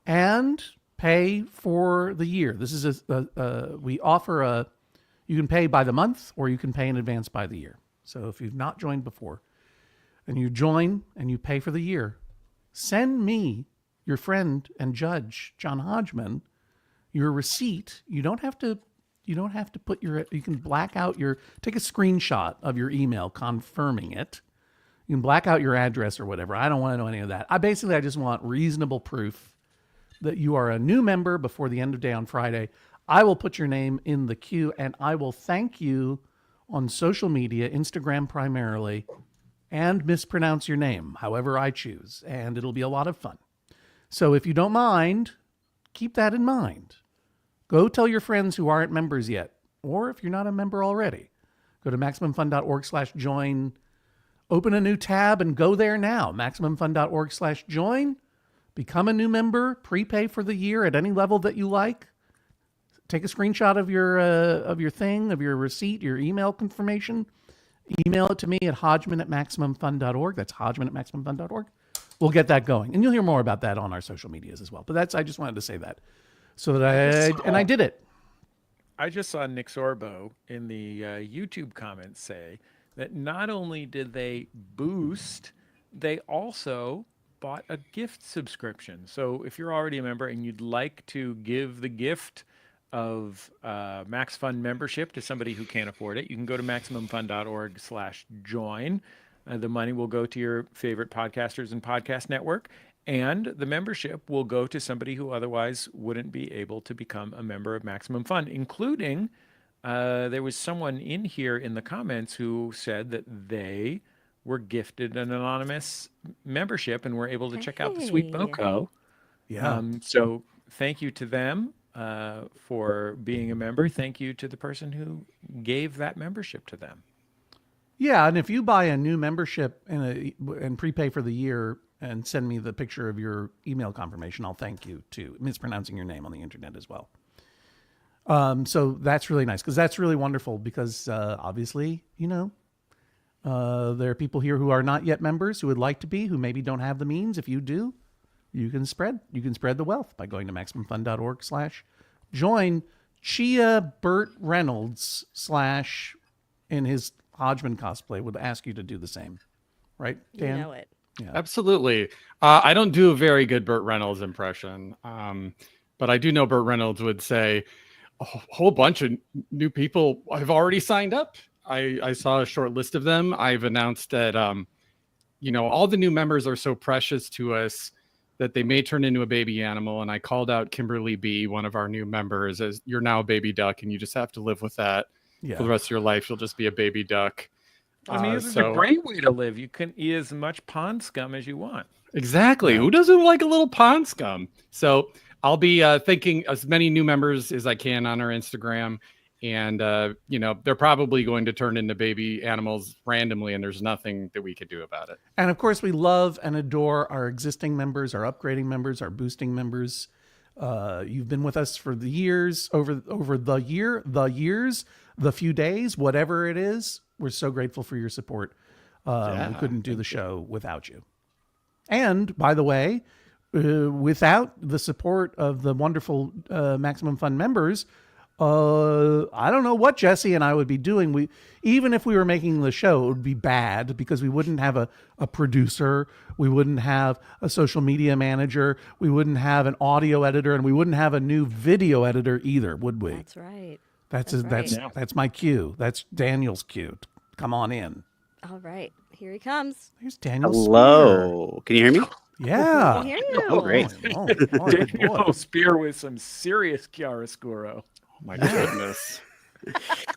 and pay for the year. This is we offer you can pay by the month or you can pay in advance by the year. So if you've not joined before and you join and you pay for the year, send me, your friend and judge, John Hodgman, your receipt. You don't have to put you can black out take a screenshot of your email confirming it. You can black out your address or whatever. I don't want to know any of that. I just want reasonable proof that you are a new member before the end of day on Friday. I will put your name in the queue and I will thank you on social media, Instagram primarily, and mispronounce your name, however I choose. And it'll be a lot of fun. So if you don't mind, keep that in mind. Go tell your friends who aren't members yet, or if you're not a member already, go to MaximumFun.org/join, open a new tab and go there now. MaximumFun.org/join, become a new member, prepay for the year at any level that you like. Take a screenshot of your thing, of your receipt, your email confirmation. Email it to me at Hodgman@MaximumFun.org. That's Hodgman@MaximumFun.org. We'll get that going. And you'll hear more about that on our social medias as well. But I just wanted to say that. So that I did it. I just saw Nick Sorbo in the YouTube comments say that not only did they boost, they also bought a gift subscription. So if you're already a member and you'd like to give the gift of MaxFun membership to somebody who can't afford it, you can go to MaximumFun.org/join. The money will go to your favorite podcasters and podcast network, and the membership will go to somebody who otherwise wouldn't be able to become a member of Maximum Fun, including there was someone in here in the comments who said that they were gifted an anonymous membership and were able to check out the Sweet Boko. Yeah. So thank you to them for being a member. Thank you to the person who gave that membership to them. Yeah, and if you buy a new membership and prepay for the year and send me the picture of your email confirmation, I'll thank you too. Mispronouncing your name on the internet as well. So that's really nice because that's really wonderful because obviously, there are people here who are not yet members who would like to be, who maybe don't have the means. If you do, you can spread the wealth by going to MaximumFun.org/join. Chia Burt Reynolds / in his Hodgman cosplay would ask you to do the same, right, Dan? You know it. Yeah. Absolutely. I don't do a very good Burt Reynolds impression, but I do know Burt Reynolds would say a whole bunch of new people have already signed up. I saw a short list of them. I've announced that, all the new members are so precious to us that they may turn into a baby animal. And I called out Kimberly B., one of our new members, as you're now a baby duck and you just have to live with that. Yeah. For the rest of your life. You'll just be a baby duck. I mean, this is a great way to live. You can eat as much pond scum as you want. Exactly. Yeah. Who doesn't like a little pond scum? So I'll be thanking as many new members as I can on our Instagram. And, they're probably going to turn into baby animals randomly, and there's nothing that we could do about it. And of course, we love and adore our existing members, our upgrading members, our boosting members. You've been with us for the years, over the years, the few days, whatever it is. We're so grateful for your support. We couldn't do the show without you. And by the way, without the support of the wonderful Maximum Fun members, I don't know what Jesse and I would be doing. Even if we were making the show, it would be bad because we wouldn't have a producer. We wouldn't have a social media manager. We wouldn't have an audio editor, and we wouldn't have a new video editor either, would we? That's right. That's my cue. That's Daniel's cue. Come on in. All right. Here he comes. There's Daniel. Hello. Can you hear me? Yeah. I hear you. Oh, great. Daniel Spear with some serious chiaroscuro. Oh, my goodness.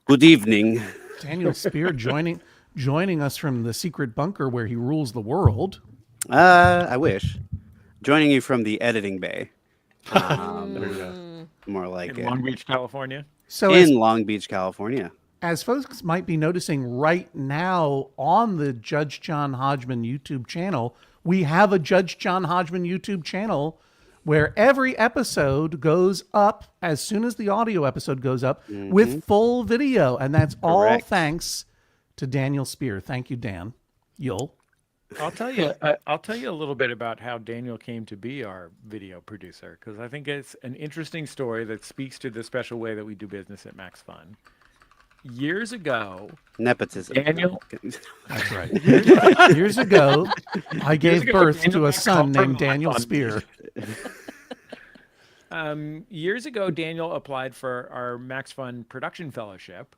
Good evening. Daniel Spear joining us from the secret bunker where he rules the world. I wish. Joining you from the editing bay. There you go. More like In Long Beach, California. So in Long Beach, California. As folks might be noticing right now on the Judge John Hodgman YouTube channel, we have a Judge John Hodgman YouTube channel where every episode goes up as soon as the audio episode goes up with full video. And that's all thanks to Daniel Spear. Thank you, Dan. I'll tell you a little bit about how Daniel came to be our video producer, because I think it's an interesting story that speaks to the special way that we do business at MaxFun. Years ago, nepotism. Daniel. That's right. Years ago, I gave birth to a son named Daniel Spear. Years ago, Daniel applied for our MaxFun Production Fellowship,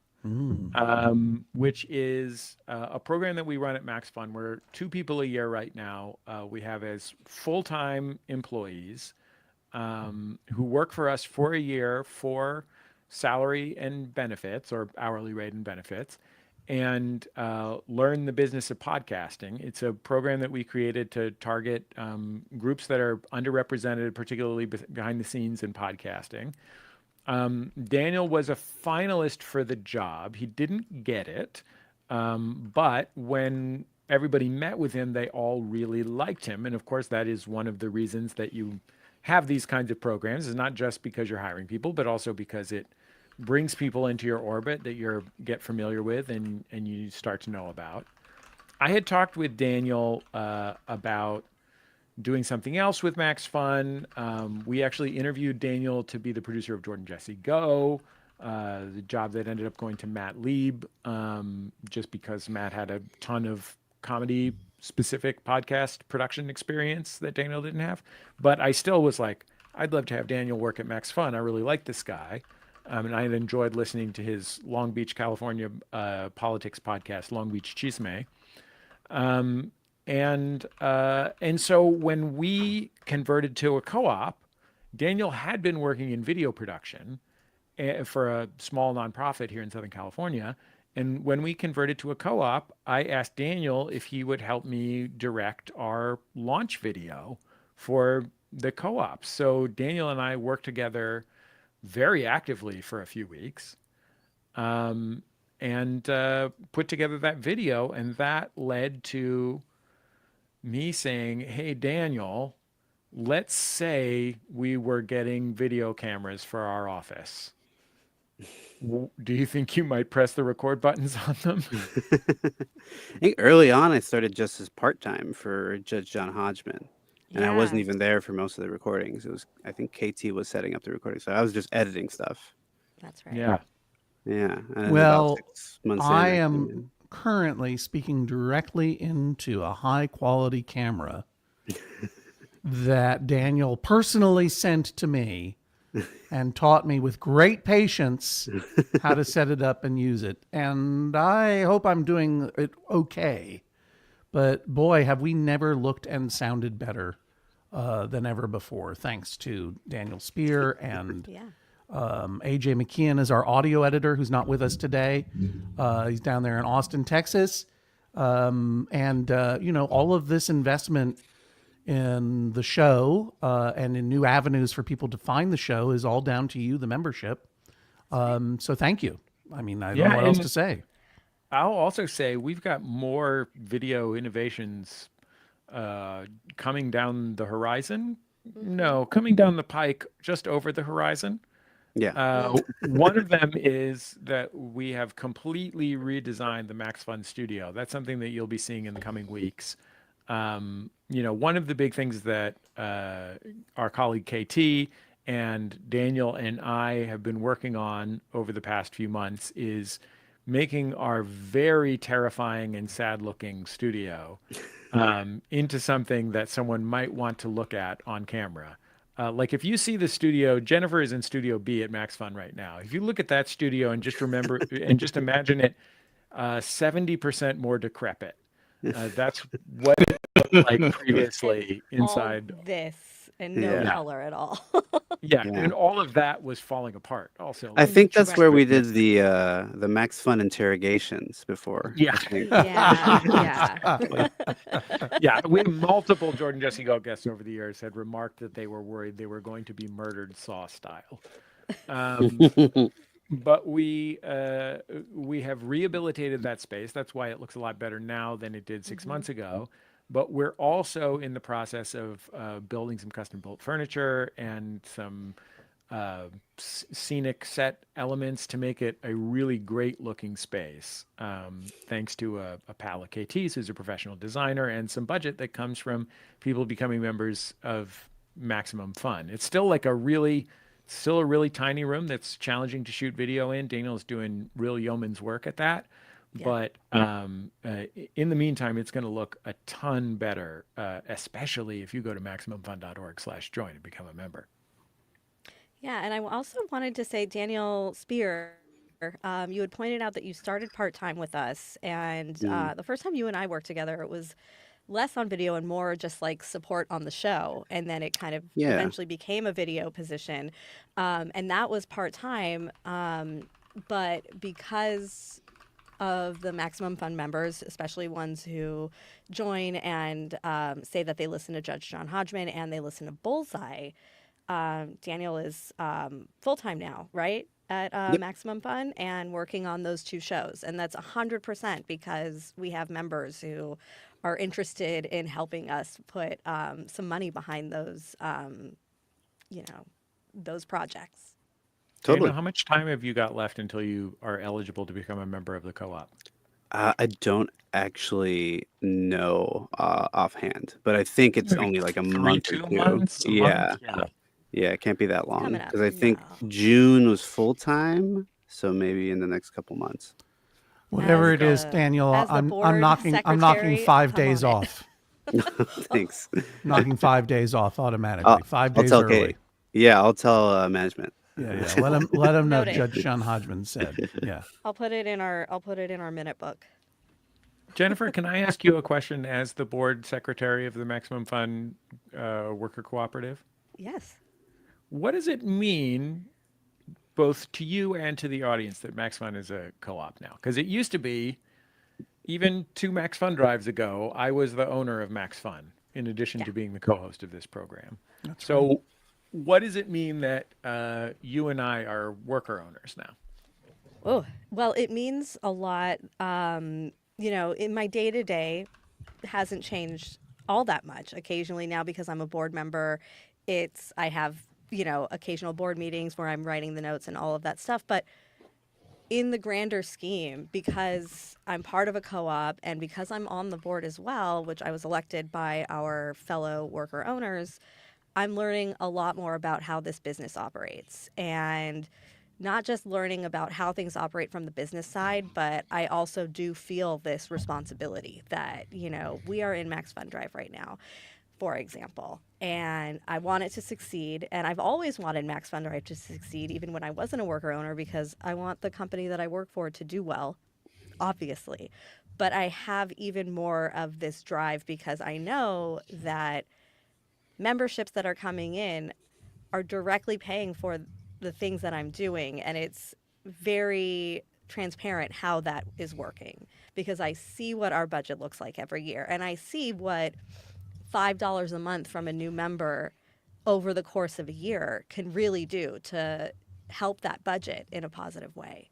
which is a program that we run at MaxFun. We're 2 people a year right now. We have as full-time employees who work for us for a year for salary and benefits, or hourly rate and benefits, and learn the business of podcasting. It's a program that we created to target groups that are underrepresented, particularly behind the scenes in podcasting. Daniel was a finalist for the job. He didn't get it, but when everybody met with him, they all really liked him. And of course, that is one of the reasons that you have these kinds of programs, is not just because you're hiring people, but also because it brings people into your orbit that you get familiar with and you start to know about. I had talked with Daniel about doing something else with MaxFun. We actually interviewed Daniel to be the producer of Jordan Jesse Go, the job that ended up going to Matt Lieb, just because Matt had a ton of comedy specific podcast production experience that Daniel didn't have. But I still was like, I'd love to have Daniel work at MaxFun. I really like this guy. And I had enjoyed listening to his Long Beach, California politics podcast, Long Beach Chisme. And so when we converted to a co-op, Daniel had been working in video production for a small nonprofit here in Southern California. And when we converted to a co-op, I asked Daniel if he would help me direct our launch video for the co-op. So Daniel and I worked together very actively for a few weeks, and put together that video. And that led to me saying, hey, Daniel, let's say we were getting video cameras for our office. Do you think you might press the record buttons on them? I think early on I started just as part-time for Judge John Hodgman. And I wasn't Yeah. even there for most of the recordings. It was, I think KT was setting up the recording. So I was just editing stuff. That's right. Yeah. Yeah. And then Well, about 6 months in, I I came am in. currently speaking directly into a high quality camera that Daniel personally sent to me and taught me with great patience how to set it up and use it. And I hope I'm doing it okay. But boy, have we never looked and sounded better than ever before, thanks to Daniel Spear and Yeah. AJ McKeon is our audio editor, who's not with us today. He's down there in Austin, Texas. All of this investment in the show and in new avenues for people to find the show is all down to you, the membership. So thank you. I mean, I don't know what else to say. I'll also say we've got more video innovations coming down the horizon. No, coming down the pike, just over the horizon. Yeah. One of them is that we have completely redesigned the MaxFun studio. That's something that you'll be seeing in the coming weeks. One of the big things that our colleague KT and Daniel and I have been working on over the past few months is making our very terrifying and sad looking studio into something that someone might want to look at on camera. Like if you see the studio, Jennifer is in Studio B at MaxFun right now. If you look at that studio and just remember and just imagine it 70% more decrepit. That's what it looked like previously inside. All this and no Yeah. color at all. Yeah, Yeah. and all of that was falling apart also. I think that's where we Directly. did the MaxFun interrogations before. Yeah. I think. Yeah. Yeah, we have multiple Jordan Jesse Go guests over the years had remarked that they were worried they were going to be murdered Saw style. But we have rehabilitated that space. That's why it looks a lot better now than it did 6 months ago. But we're also in the process of building some custom built furniture and some scenic set elements to make it a really great looking space. Thanks to a pal of KT's who's a professional designer and some budget that comes from people becoming members of Maximum Fun. It's still like a really tiny room that's challenging to shoot video in. Daniel's doing real yeoman's work at that. Yeah. But in the meantime, it's going to look a ton better, especially if you go to MaximumFun.org/join and become a member. Yeah, and I also wanted to say, Daniel Spear, you had pointed out that you started part-time with us, and the first time you and I worked together, it was less on video and more just like support on the show. And then it kind of Yeah. eventually became a video position. And that was part-time. But because of the Maximum Fun members, especially ones who join and say that they listen to Judge John Hodgman and they listen to Bullseye, Daniel is full-time now, right? At Yep. Maximum Fun and working on those two shows. And that's 100% because we have members who are interested in helping us put some money behind those, those projects. Totally. Daniel, how much time have you got left until you are eligible to become a member of the co-op? I don't actually know offhand, but I think it's Maybe only like a month or 2 two. months, a Yeah. month? Yeah. Yeah, it can't be that long Coming up. because I think No. June was full time, so maybe in the next couple months. Whatever As it is, the- Daniel, as the I'm board knocking secretary, 5 come days on it. off. Thanks. Knocking 5 days off automatically. I'll, 5 I'll days tell early. Kate. Yeah, I'll tell management. Yeah. Let him know Noted. Judge John Hodgman said. Yeah. I'll put it in our minute book. Jennifer, can I ask you a question as the board secretary of the Maximum Fun Worker Cooperative? Yes. What does it mean, both to you and to the audience, that MaxFun is a co-op now? Because it used to be, even 2 MaxFunDrives ago, I was the owner of MaxFun, in addition to being the co-host of this program. So what does it mean that you and I are worker owners now? Oh, well, it means a lot. In my day-to-day hasn't changed all that much. Occasionally now, because I'm a board member, I have, occasional board meetings where I'm writing the notes and all of that stuff. But in the grander scheme, because I'm part of a co-op and because I'm on the board as well, which I was elected by our fellow worker owners, I'm learning a lot more about how this business operates. And not just learning about how things operate from the business side, but I also do feel this responsibility that, we are in MaxFunDrive right now, for example, and I want it to succeed. And I've always wanted MaxFunDrive to succeed, even when I wasn't a worker owner, because I want the company that I work for to do well, obviously. But I have even more of this drive because I know that memberships that are coming in are directly paying for the things that I'm doing. And it's very transparent how that is working because I see what our budget looks like every year. And I see what $5 a month from a new member over the course of a year can really do to help that budget in a positive way.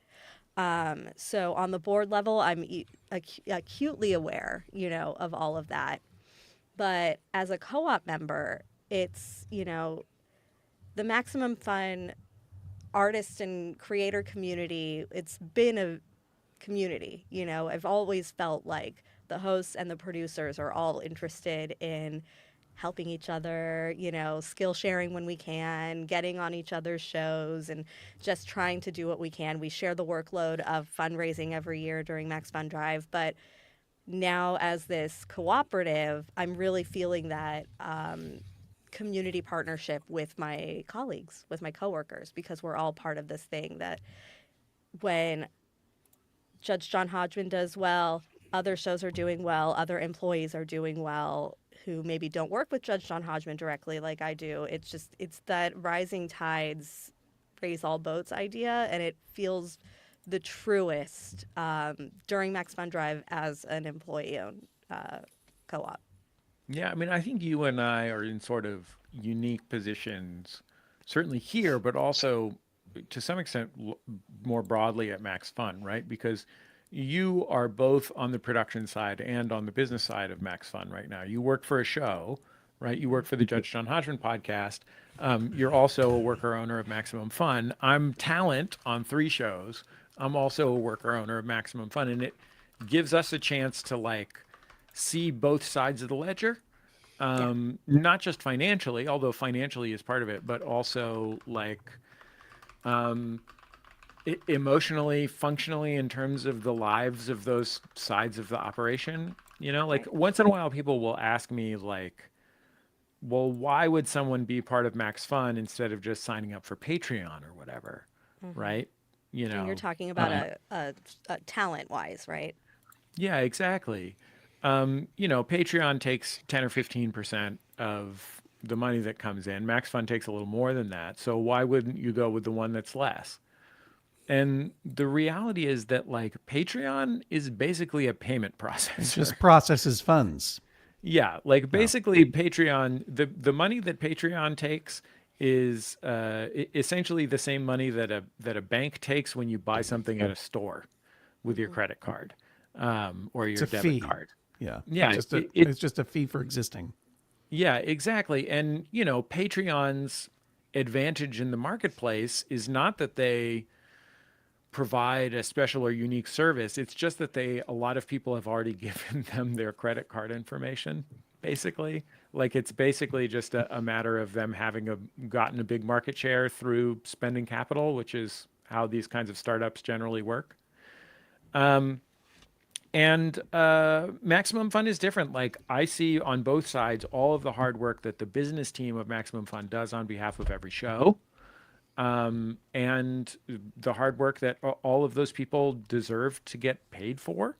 So on the board level, I'm acutely aware, of all of that. But as a co-op member, it's, the Maximum Fun artist and creator community, it's been a community. I've always felt like the hosts and the producers are all interested in helping each other, skill sharing when we can, getting on each other's shows, and just trying to do what we can. We share the workload of fundraising every year during MaxFunDrive, but now as this cooperative, I'm really feeling that community partnership with my colleagues, with my coworkers, because we're all part of this thing that when Judge John Hodgman does well, other shows are doing well, other employees are doing well who maybe don't work with Judge John Hodgman directly like I do. It's that rising tides raise all boats idea, and it feels the truest during MaxFunDrive as an employee-owned co-op. Yeah, I mean, I think you and I are in sort of unique positions, certainly here, but also to some extent more broadly at MaxFun, right? Because you are both on the production side and on the business side of MaxFun right now. You work for a show, right? You work for the Judge John Hodgman podcast. You're also a worker owner of Maximum Fun. I'm talent on 3 shows. I'm also a worker owner of Maximum Fun, and it gives us a chance to see both sides of the ledger. Not just financially, although financially is part of it, but also emotionally, functionally, in terms of the lives of those sides of the operation. Once in a while people will ask me well, why would someone be part of MaxFun instead of just signing up for Patreon or whatever? Mm-hmm. Right? And you're talking about a talent wise, right? Yeah, exactly. Patreon takes 10 or 15% of the money that comes in. MaxFun takes a little more than that. So why wouldn't you go with the one that's less? And the reality is that like Patreon is basically a payment processor. It just processes funds. Yeah, like basically Patreon, the money that Patreon takes is essentially the same money that a bank takes when you buy something at a store with your credit card or your It's a debit fee. card. Yeah. Yeah, It's just a fee for existing. Yeah, exactly. And Patreon's advantage in the marketplace is not that they provide a special or unique service. It's just that a lot of people have already given them their credit card information, basically. Like it's basically just a matter of them having gotten a big market share through spending capital, which is how these kinds of startups generally work. And Maximum Fun is different. Like I see on both sides all of the hard work that the business team of Maximum Fun does on behalf of every show. And the hard work that all of those people deserve to get paid for.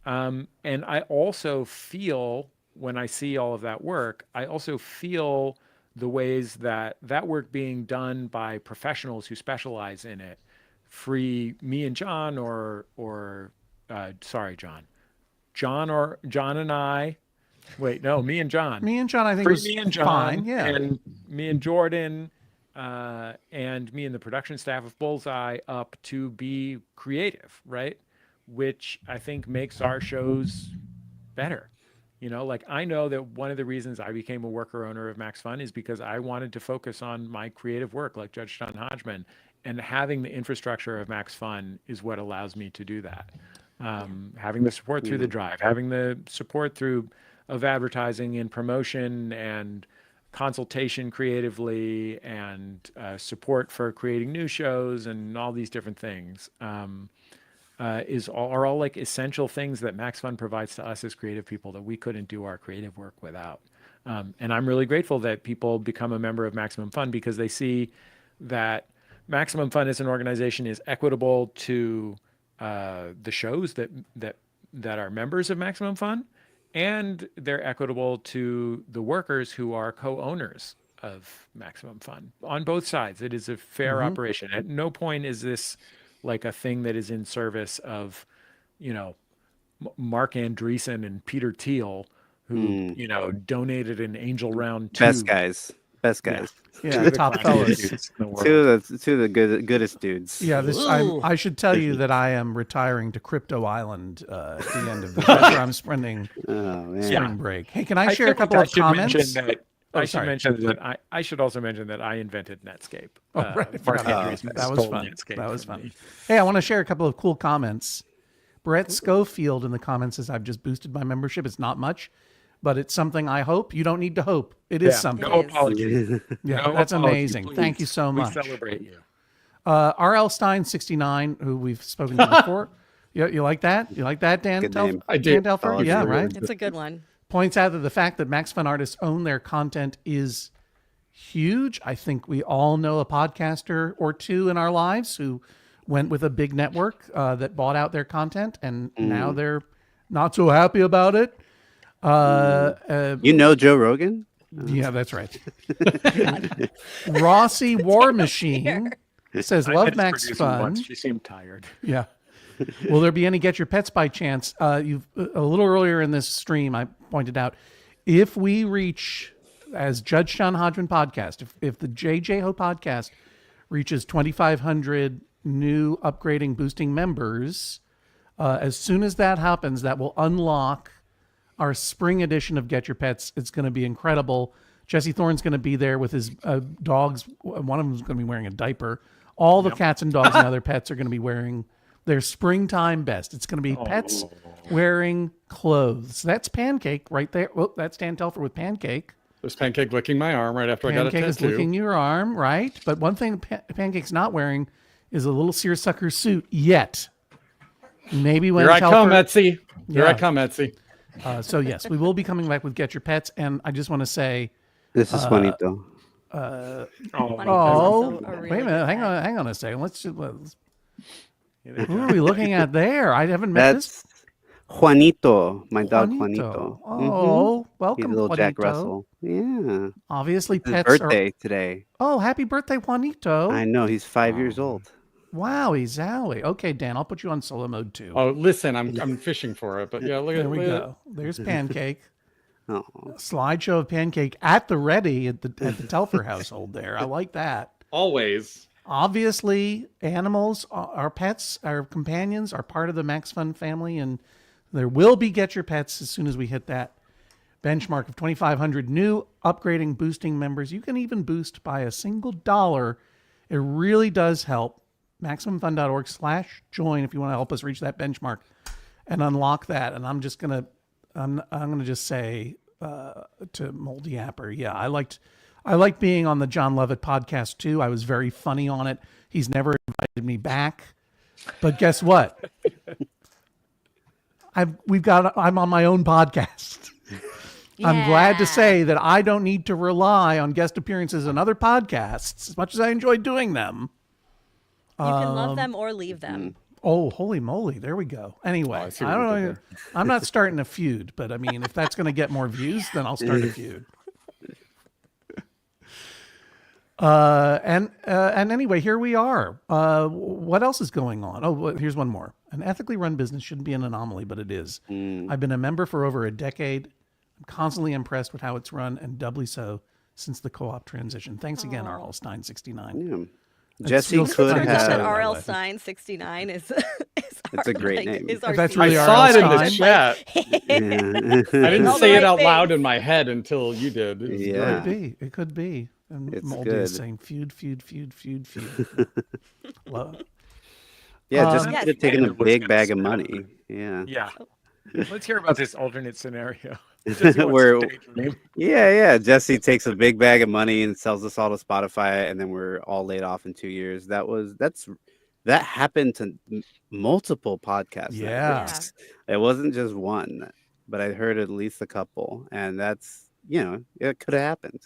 And I also feel, when I see all of that work, I also feel the ways that work being done by professionals who specialize in it free me and John sorry, John and I. Wait, no, me and John. Me and John, I think Free was me and John, fine. Yeah. and me and Jordan, and me and the production staff of Bullseye up to be creative, right? Which I think makes our shows better. Like I know that one of the reasons I became a worker owner of MaxFun is because I wanted to focus on my creative work, like Judge John Hodgman, and having the infrastructure of MaxFun is what allows me to do that. Having the support through the drive, having the support of advertising and promotion and consultation creatively and support for creating new shows and all these different things are all like essential things that MaxFun provides to us as creative people that we couldn't do our creative work without. And I'm really grateful that people become a member of Maximum Fun because they see that Maximum Fun as an organization is equitable to the shows that are members of Maximum Fun, and they're equitable to the workers who are co-owners of Maximum Fun. On both sides, it is a fair operation. At no point is this like a thing that is in service of, Mark Andreessen and Peter Thiel, who, donated an Angel Round 2. Best guys. Yeah, the top classiest fellas. dudes in the world. Two of the goodest dudes. Yeah, Ooh. I should tell you that I am retiring to Crypto Island at the end of this. That's where I'm spending Oh man. spring break. Hey, can I share feel a couple like of comments? I should sorry. mention that I should also mention that I invented Netscape. Oh, right. I Mark forgot. Andreessen That was stole fun. Netscape That was from fun. me. Hey, I want to share a couple of cool comments. Brett Schofield in the comments says, I've just boosted my membership. It's not much, but it's something I hope. You don't need to hope. It is something. No It is. apology. Yeah, No that's apology, amazing. please. Thank you so much. We celebrate you. RL Stein 69, who we've spoken to before. You like that? You like that, Dan? Good name. I do. Dan Telfer? Yeah, right. It's a good one. Points out that the fact that MaxFun artists own their content is huge. I think we all know a podcaster or two in our lives who went with a big network that bought out their content, and now they're not so happy about it. Joe Rogan? Yeah, that's right. Rossi War Machine says, "Love I met his producer once. MaxFun." She seemed tired. Yeah. Will there be any Get Your Pets by chance? You've a little earlier in this stream, I pointed out, if we reach, as Judge John Hodgman podcast, if the JJHo podcast reaches 2,500 new upgrading boosting members, as soon as that happens, that will unlock our spring edition of Get Your Pets. It's going to be incredible. Jesse Thorne's going to be there with his dogs. One of them is going to be wearing a diaper. All the cats and dogs and other pets are going to be wearing their springtime best. It's going to be pets wearing clothes. That's Pancake right there. Well, that's Dan Telfer with Pancake. There's Pancake licking my arm right after I got a Pancake is tattoo. licking your arm, right? But one thing Pancake's not wearing is a little seersucker suit yet. Maybe when Here I come, Telfer- Etsy. Here Yeah. I come, Etsy. So yes, we will be coming back with Get Your Pets, and I just want to say, This is funny though. Funny oh, That's also a wait really a minute, good hang on a second. Let's who are we looking at there? I haven't met this. That's Juanito, my dog Juanito. Oh, He's welcome, little Jack Juanito. Russell. Yeah. Obviously, It's his pets are. birthday today. Oh, happy birthday, Juanito. I know, he's 5 years old. Wowie zowie. Okay, Dan, I'll put you on solo mode too. Oh, listen, I'm fishing for it, but yeah, look There at we look at- go. There's Pancake. Oh. Slideshow of Pancake at the ready at the Telfer household there. I like that. Always. Obviously, animals, our pets, our companions are part of the MaxFun family, and there will be Get Your Pets as soon as we hit that benchmark of 2,500 new upgrading boosting members. You can even boost by a single $1. It really does help. MaximumFun.org/join if you want to help us reach that benchmark and unlock that. And I'm gonna just say to Moldy Apper, yeah, I liked being on the John Lovett podcast too. I was very funny on it. He's never invited me back, but guess what? I'm on my own podcast. I'm glad to say that I don't need to rely on guest appearances on other podcasts as much as I enjoy doing them. You can love them or leave them. Oh, holy moly. There we go. Anyway, I see I what don't you did know. I'm not starting a feud, but I mean, if that's going to get more views, then I'll start a feud. And anyway, here we are. What else is going on? Oh, here's one more. An ethically run business shouldn't be an anomaly, but it is. I've been a member for over a decade. I'm constantly impressed with how it's run, and doubly so since the co-op transition. Thanks again, RL Stein 69. Yeah. It Jesse feels could funny to Turns say out that that have. RL way. Sign 69 is It's a great name. Is our That's secret. really I RL saw it in the Stein. chat. I didn't All the say right it out things. loud in my head until you did. It was Yeah. It could be. And It's Moldy is good. saying feud. Love. Yeah, just Yes. could have taken a What's big gonna bag of snap. money. Yeah. Yeah. Let's hear about this alternate scenario. Jesse wants Where- to take your name. Yeah. Jesse takes a big bag of money and sells us all to Spotify, and then we're all laid off in 2 years. That happened to multiple podcasts. Yeah. networks. It wasn't just one, but I heard at least a couple, and that's it could have happened.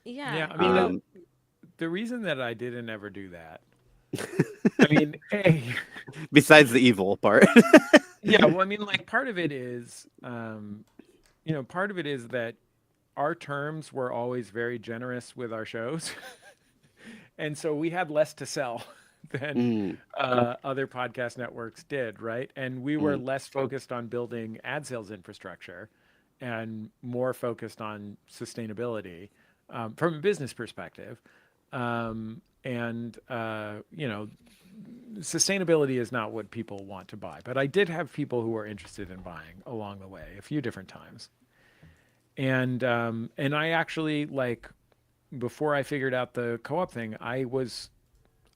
Yeah. I mean, Um, the reason that I didn't ever do that, I mean, Besides the evil part. yeah, well, I mean, like part of it is, part of it is that our terms were always very generous with our shows. And so we had less to sell than other podcast networks did, right? And we were less focused on building ad sales infrastructure and more focused on sustainability from a business perspective. Sustainability is not what people want to buy, but I did have people who were interested in buying along the way a few different times. And I actually, like, before I figured out the co-op thing, I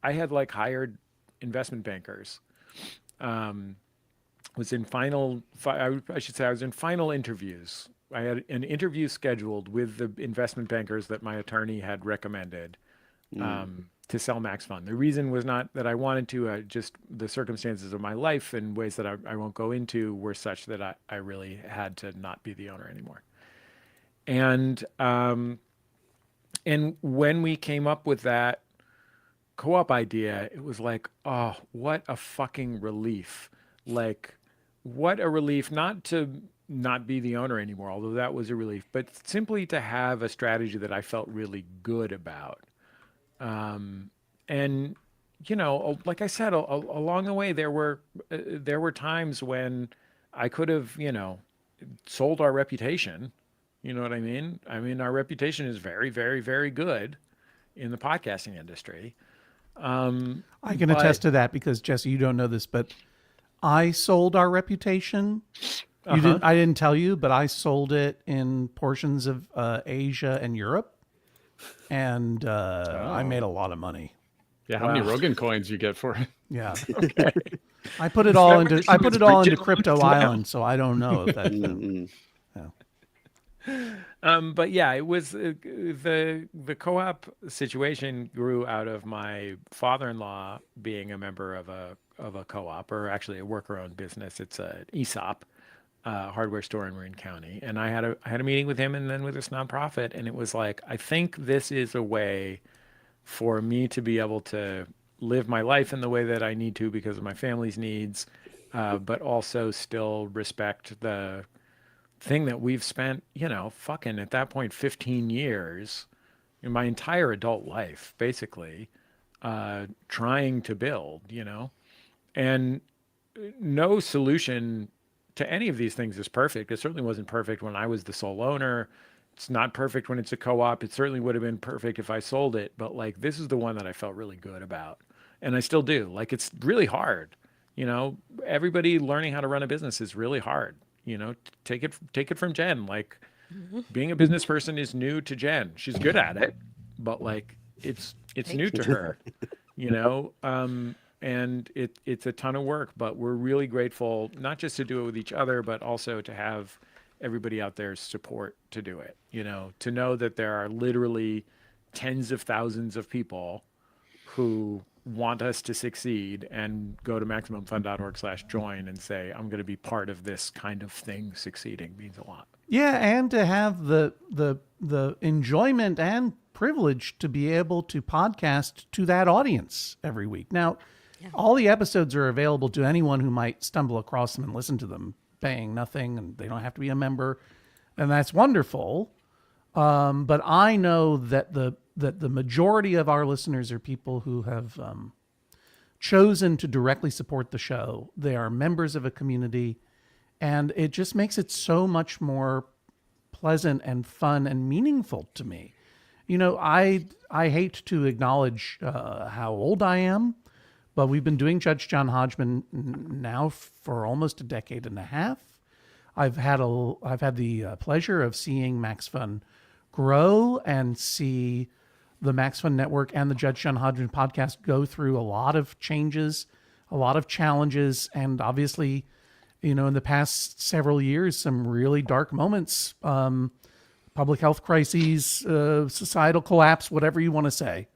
had like hired investment bankers. Was in final interviews. I had an interview scheduled with the investment bankers that my attorney had recommended to sell MaxFun. The reason was not that I wanted to, just the circumstances of my life in ways that I won't go into were such that I really had to not be the owner anymore. And when we came up with that co-op idea, it was like, oh, what a fucking relief. Like, what a relief not to not be the owner anymore, although that was a relief, but simply to have a strategy that I felt really good about. And, like I said, along the way, there were times when I could have, sold our reputation. You know what I mean? I mean, our reputation is very, very, very good in the podcasting industry. I can attest to that because, Jesse, you don't know this, but I sold our reputation. I didn't tell you, but I sold it in portions of Asia and Europe, and I made a lot of money. Yeah, how many Rogan coins you get for it? Yeah, Okay. I put it all into was Crypto original? Island, so I don't know if that. But yeah, it was the co-op situation grew out of my father-in-law being a member of a co-op, or actually a worker-owned business. It's an ESOP, hardware store in Marin County, and I had a meeting with him and then with this nonprofit, and it was like, I think this is a way for me to be able to live my life in the way that I need to because of my family's needs, but also still respect the thing that we've spent, fucking at that point, 15 years, in my entire adult life, basically, trying to build, and no solution to any of these things is perfect. It certainly wasn't perfect when I was the sole owner. It's not perfect when it's a co-op. It certainly would have been perfect if I sold it, but like this is the one that I felt really good about. And I still do. Like it's really hard. Everybody learning how to run a business is really hard. Take it from Jen. Like being a business person is new to Jen. She's good at it, but like it's new to her, and it's a ton of work, but we're really grateful not just to do it with each other, but also to have everybody out there's support to do it, to know that there are literally tens of thousands of people who want us to succeed and go to MaximumFun.org/join and say, I'm going to be part of this kind of thing succeeding means a lot. Yeah, and to have the enjoyment and privilege to be able to podcast to that audience every week. Now, all the episodes are available to anyone who might stumble across them and listen to them, paying nothing, and they don't have to be a member, and that's wonderful. But I know that the majority of our listeners are people who have chosen to directly support the show. They are members of a community, and it just makes it so much more pleasant and fun and meaningful to me. I hate to acknowledge how old I am, but we've been doing Judge John Hodgman now for almost a decade and a half. I've had the pleasure of seeing MaxFun grow and see the MaxFun Network and the Judge John Hodgman podcast go through a lot of changes, a lot of challenges, and obviously, in the past several years, some really dark moments, public health crises, societal collapse, whatever you want to say.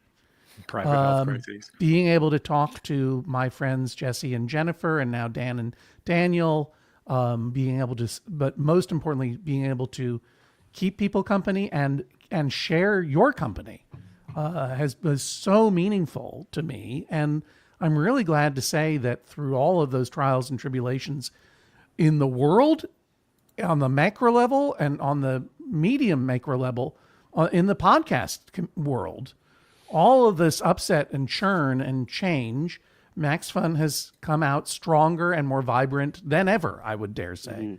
Private health crises. Being able to talk to my friends Jesse and Jennifer, and now Dan and Daniel, but most importantly, being able to keep people company and share your company was so meaningful to me. And I'm really glad to say that through all of those trials and tribulations in the world, on the macro level and on the medium macro level, in the podcast world, all of this upset and churn and change, MaxFun has come out stronger and more vibrant than ever, I would dare say. Mm-hmm.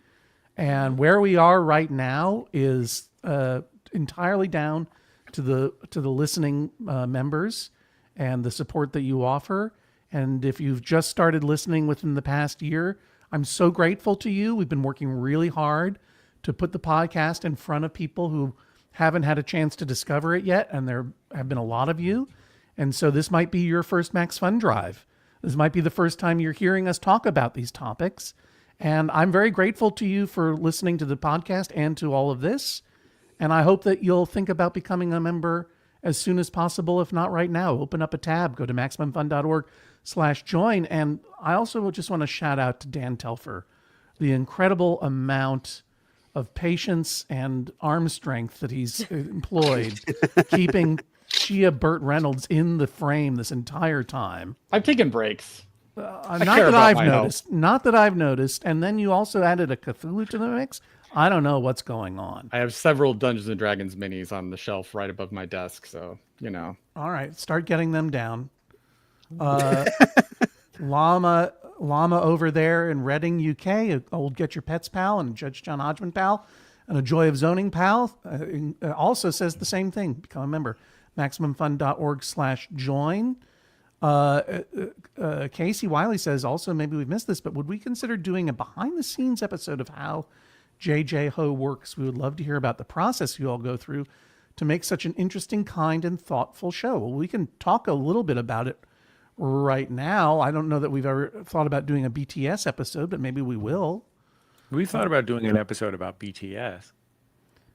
And where we are right now is entirely down to the listening members and the support that you offer. And if you've just started listening within the past year, I'm so grateful to you. We've been working really hard to put the podcast in front of people who haven't had a chance to discover it yet, and there have been a lot of you. And so this might be your first MaxFunDrive. This might be the first time you're hearing us talk about these topics. And I'm very grateful to you for listening to the podcast and to all of this. And I hope that you'll think about becoming a member as soon as possible, if not right now. Open up a tab, go to MaximumFun.org/join. And I also just want to shout out to Dan Telfer, the incredible amount of patience and arm strength that he's employed, keeping Chia Burt Reynolds in the frame this entire time. I've taken breaks. Not that I've noticed. And then you also added a Cthulhu to the mix. I don't know what's going on. I have several Dungeons and Dragons minis on the shelf right above my desk, so All right, start getting them down. Llama over there in Reading, UK, old Get Your Pets pal and Judge John Hodgman pal, and a Joy of Zoning pal, also says the same thing. Become a member. MaximumFun.org/join. Casey Wiley says also, maybe we've missed this, but would we consider doing a behind-the-scenes episode of how JJHo works? We would love to hear about the process you all go through to make such an interesting, kind, and thoughtful show. Well, we can talk a little bit about it right now. I don't know that we've ever thought about doing a BTS episode, but maybe we will. We thought about doing an episode about BTS.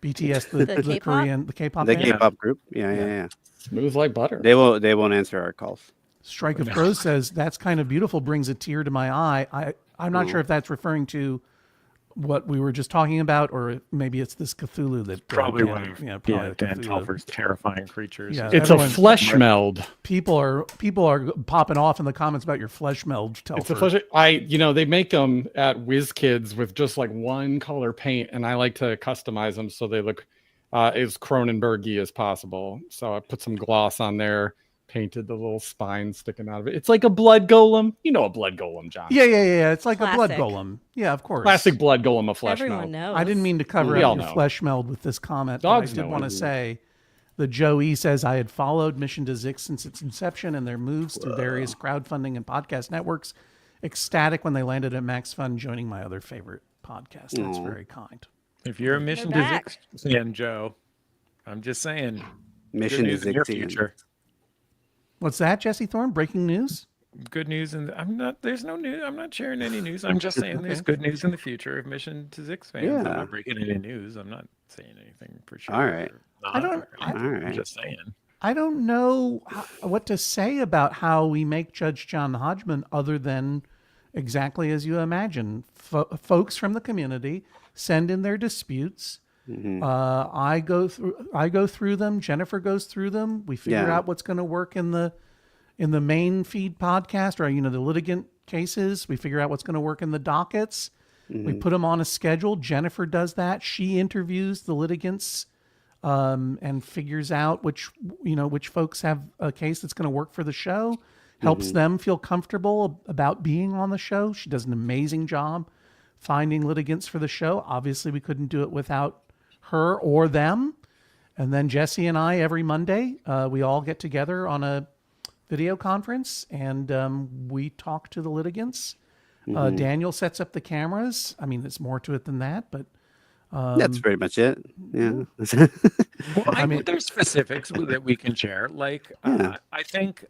BTS, the K-pop? Korean, the K-pop The band? K-pop group. Yeah. Smooth like butter. They won't answer our calls. Strike of Crows says, that's kind of beautiful, brings a tear to my eye. I'm not sure if that's referring to what we were just talking about, or maybe it's this Cthulhu that Probably one Dan, of probably the Dan Cthulhu. Telfer's terrifying creatures. Yeah, It's a everyone's- flesh meld. People are popping off in the comments about your flesh meld. It's a Telfer. flesh. They make them at WizKids with just like one color paint, and I like to customize them so they look as Cronenberg-y as possible. So I put some gloss on there, painted the little spine sticking out of it. It's like a blood golem. You know a blood golem, John. Yeah. It's like a blood Classic. golem. Yeah, of course. Classic blood golem of flesh Everyone meld. knows. I didn't mean to cover We up all your know. flesh meld with this comment. Dogs but I did know want to it. say the Joe E says, I had followed Mission to Zix since its inception and their moves through various crowdfunding and podcast networks. Ecstatic when they landed at MaxFun, joining my other favorite podcast. That's Aw. very kind. If you're a Mission to back. Zix fan, Joe, I'm just saying. Mission good to news in your Zix. future. What's that, Jesse Thorne? Breaking news? Good news, and there's no news. I'm not sharing any news. I'm just saying there's good news in the future of Mission to Zix fans. I'm Yeah. not breaking any news. I'm not saying anything for sure. All right. I don't- I'm All right. just saying. I don't know what to say about how we make Judge John Hodgman other than exactly as you imagine. Folks from the community send in their disputes. I go through them. Jennifer goes through them. We figure Yeah. out what's going to work in the main feed podcast, or the litigant cases. We figure out what's going to work in the dockets. We put them on a schedule. Jennifer does that. She interviews the litigants and figures out which folks have a case that's going to work for the show. Helps them feel comfortable about being on the show. She does an amazing job finding litigants for the show. Obviously, we couldn't do it without her or them. And then Jesse and I, every Monday, we all get together on a video conference and we talk to the litigants. Daniel sets up the cameras. I mean, there's more to it than that, but That's pretty much it. Yeah. Well, I mean, there's specifics that we can share. Like, Yeah. I think,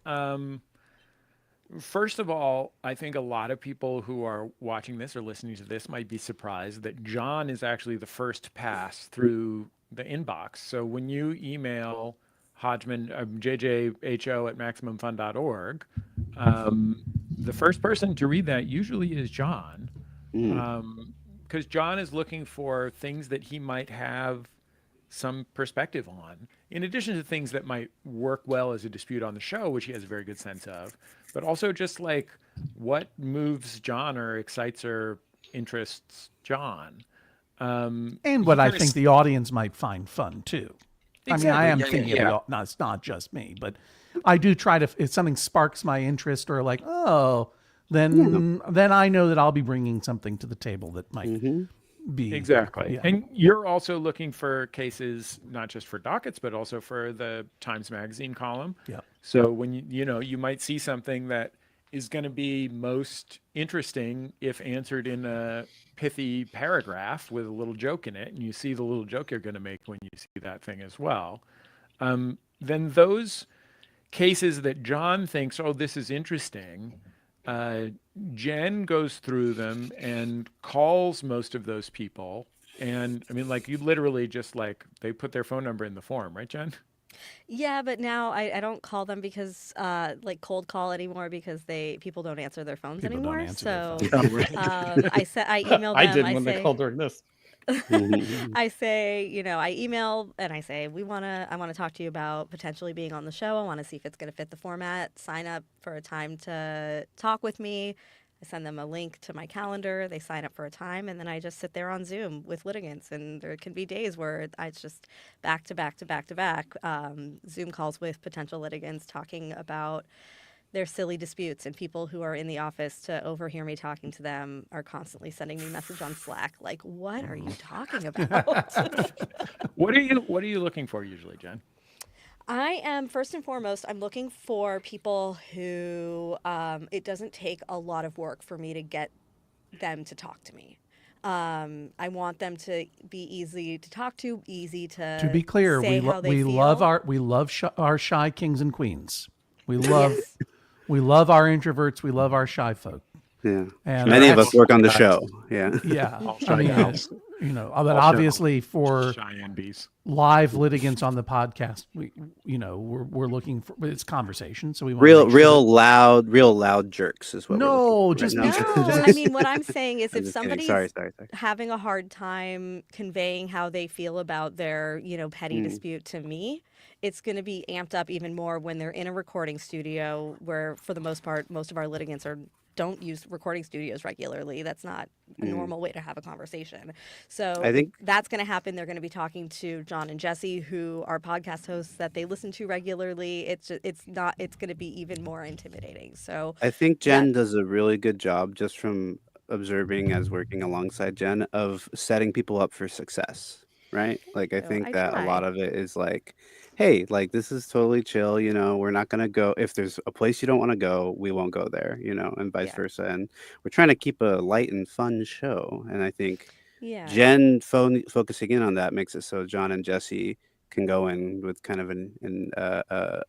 first of all, I think a lot of people who are watching this or listening to this might be surprised that John is actually the first pass through the inbox. So when you email Hodgman, JJHo at MaximumFun.org, the first person to read that usually is John. Because John is looking for things that he might have some perspective on, in addition to things that might work well as a dispute on the show, which he has a very good sense of, but also just like what moves John or excites or interests John. and what I think the audience might find fun too. I mean, I am thinking of no, it's not just me, but I do try to, if something sparks my interest or like, then I know that I'll be bringing something to the table that might be. Exactly. Yeah. And you're also looking for cases, not just for dockets, but also for the Times Magazine column. Yeah. So when you might see something that is going to be most interesting if answered in a pithy paragraph with a little joke in it, and you see the little joke you're going to make when you see that thing as well, then those cases that John thinks, oh, this is interesting, Jen goes through them and calls most of those people. And I mean, like, you literally just like, they put their phone number in the form, right, Jen? Yeah, but now I don't call them because like cold call anymore because people don't answer their phones People don't anymore. answer their So phones. I email them. I did when they called during this. I say, I email and I say, I want to talk to you about potentially being on the show. I want to see if it's going to fit the format. Sign up for a time to talk with me. I send them a link to my calendar. They sign up for a time, and then I just sit there on Zoom with litigants. And there can be days where it's just back to back to back to back Zoom calls with potential litigants talking about their silly disputes, and people who are in the office to overhear me talking to them are constantly sending me message on Slack like, what are you talking about? What are you looking for usually, Jen? I am, first and foremost, I'm looking for people who it doesn't take a lot of work for me to get them to talk to me. I want them to be easy to talk to, easy to be clear, say how they feel. we love our shy kings and queens. We love our introverts. We love our shy folk. Yeah. And Many of us work on the show. Yeah. Yeah. All I shy mean, gals. but obviously for Cheyenne bees. live litigants on the podcast, we're looking for it's conversation, so we want to make sure. real loud jerks is what we're No, looking for. just Right? No, I mean, what I'm saying is I'm if just kidding. somebody's Sorry. having a hard time conveying how they feel about their, petty dispute to me, it's going to be amped up even more when they're in a recording studio where, for the most part, most of our litigants don't use recording studios regularly. That's not a normal way to have a conversation. So I think that's going to happen. They're going to be talking to John and Jesse, who are podcast hosts that they listen to regularly. It's going to be even more intimidating. So I think Jen does a really good job, just from observing as working alongside Jen, of setting people up for success, right? Like, I think that a lot of it is like, hey, like, this is totally chill, we're not going to go, if there's a place you don't want to go, we won't go there, and vice versa. And we're trying to keep a light and fun show. And I think Jen focusing in on that makes it so John and Jesse can go in with kind of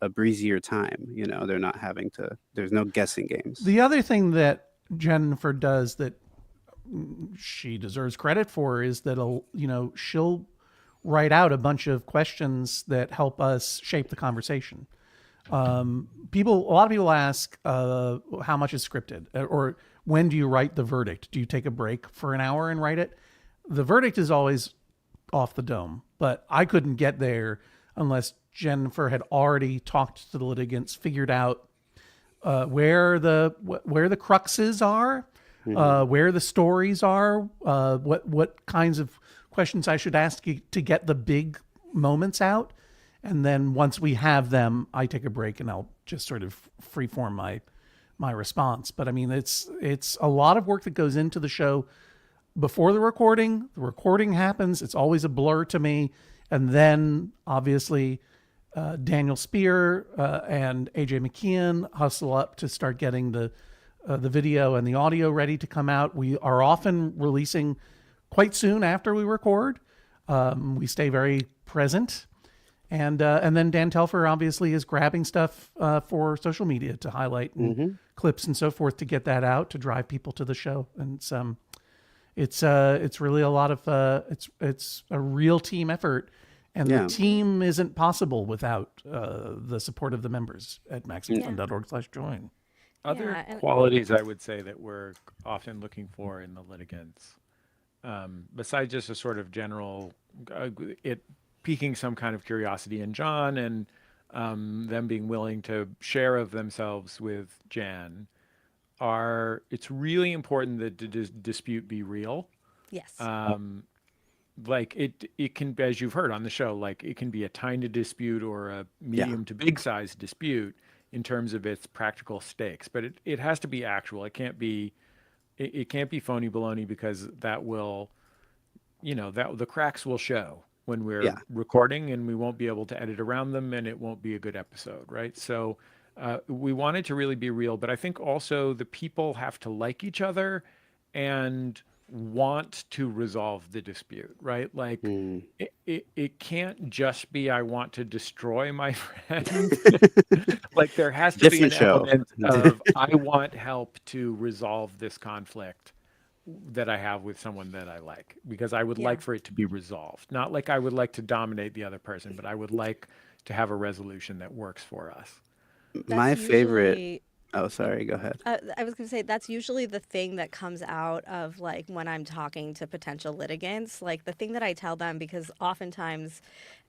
a breezier time. They're not having to, there's no guessing games. The other thing that Jennifer does that she deserves credit for is that, she'll write out a bunch of questions that help us shape the conversation. A lot of people ask, how much is scripted, or when do you write the verdict? Do you take a break for an hour and write it? The verdict is always off the dome, but I couldn't get there unless Jennifer had already talked to the litigants, figured out where the cruxes are, where the stories are, what kinds of questions I should ask you to get the big moments out. And then once we have them, I take a break and I'll just sort of freeform my response. But I mean, it's a lot of work that goes into the show before the recording happens. It's always a blur to me. And then obviously Daniel Spear and AJ McKeon hustle up to start getting the video and the audio ready to come out. We are often releasing quite soon after we record. We stay very present. And then Dan Telfer obviously is grabbing stuff for social media to highlight and clips and so forth to get that out, to drive people to the show. And it's really a lot of it's a real team effort, and the team isn't possible without the support of the members at MaxFun.org/join. Other qualities I would say that we're often looking for in the litigants, besides just a sort of general it piquing some kind of curiosity in John, and them being willing to share of themselves with Jan, it's really important that the dispute be real. Yes. Like it can, as you've heard on the show, like it can be a tiny dispute or a medium to big size dispute in terms of its practical stakes, but it has to be actual. It can't be phony baloney, because that will, that the cracks will show when we're recording, and we won't be able to edit around them, and it won't be a good episode, right? So we want it to really be real, but I think also the people have to like each other and want to resolve the dispute, right? Like it can't just be, I want to destroy my friend. Like there has to be an element of, I want help to resolve this conflict that I have with someone that I like, because I would like for it to be resolved. Not like I would like to dominate the other person, but I would like to have a resolution that works for us. My favorite. Oh, sorry. Go ahead. I was going to say that's usually the thing that comes out of, like, when I'm talking to potential litigants, like the thing that I tell them, because oftentimes,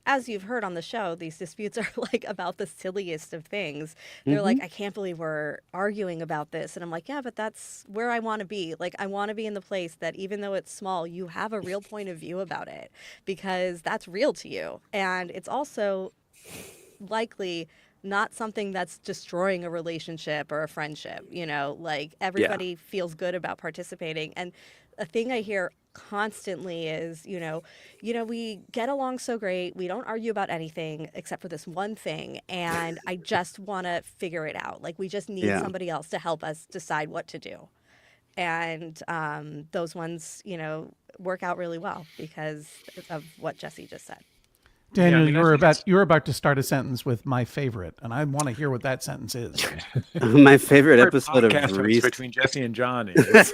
as you've heard on the show, these disputes are like about the silliest of things. They're like, I can't believe we're arguing about this. And I'm like, yeah, but that's where I want to be. Like, I want to be in the place that even though it's small, you have a real point of view about it, because that's real to you. And it's also likely not something that's destroying a relationship or a friendship, like everybody feels good about participating. And a thing I hear constantly is, we get along so great. We don't argue about anything except for this one thing. And I just want to figure it out. Like, we just need somebody else to help us decide what to do. And those ones, work out really well because of what Jesse just said. Daniel, I mean, you were about to start a sentence with my favorite, and I want to hear what that sentence is. My favorite episode of podcast between Jesse and John is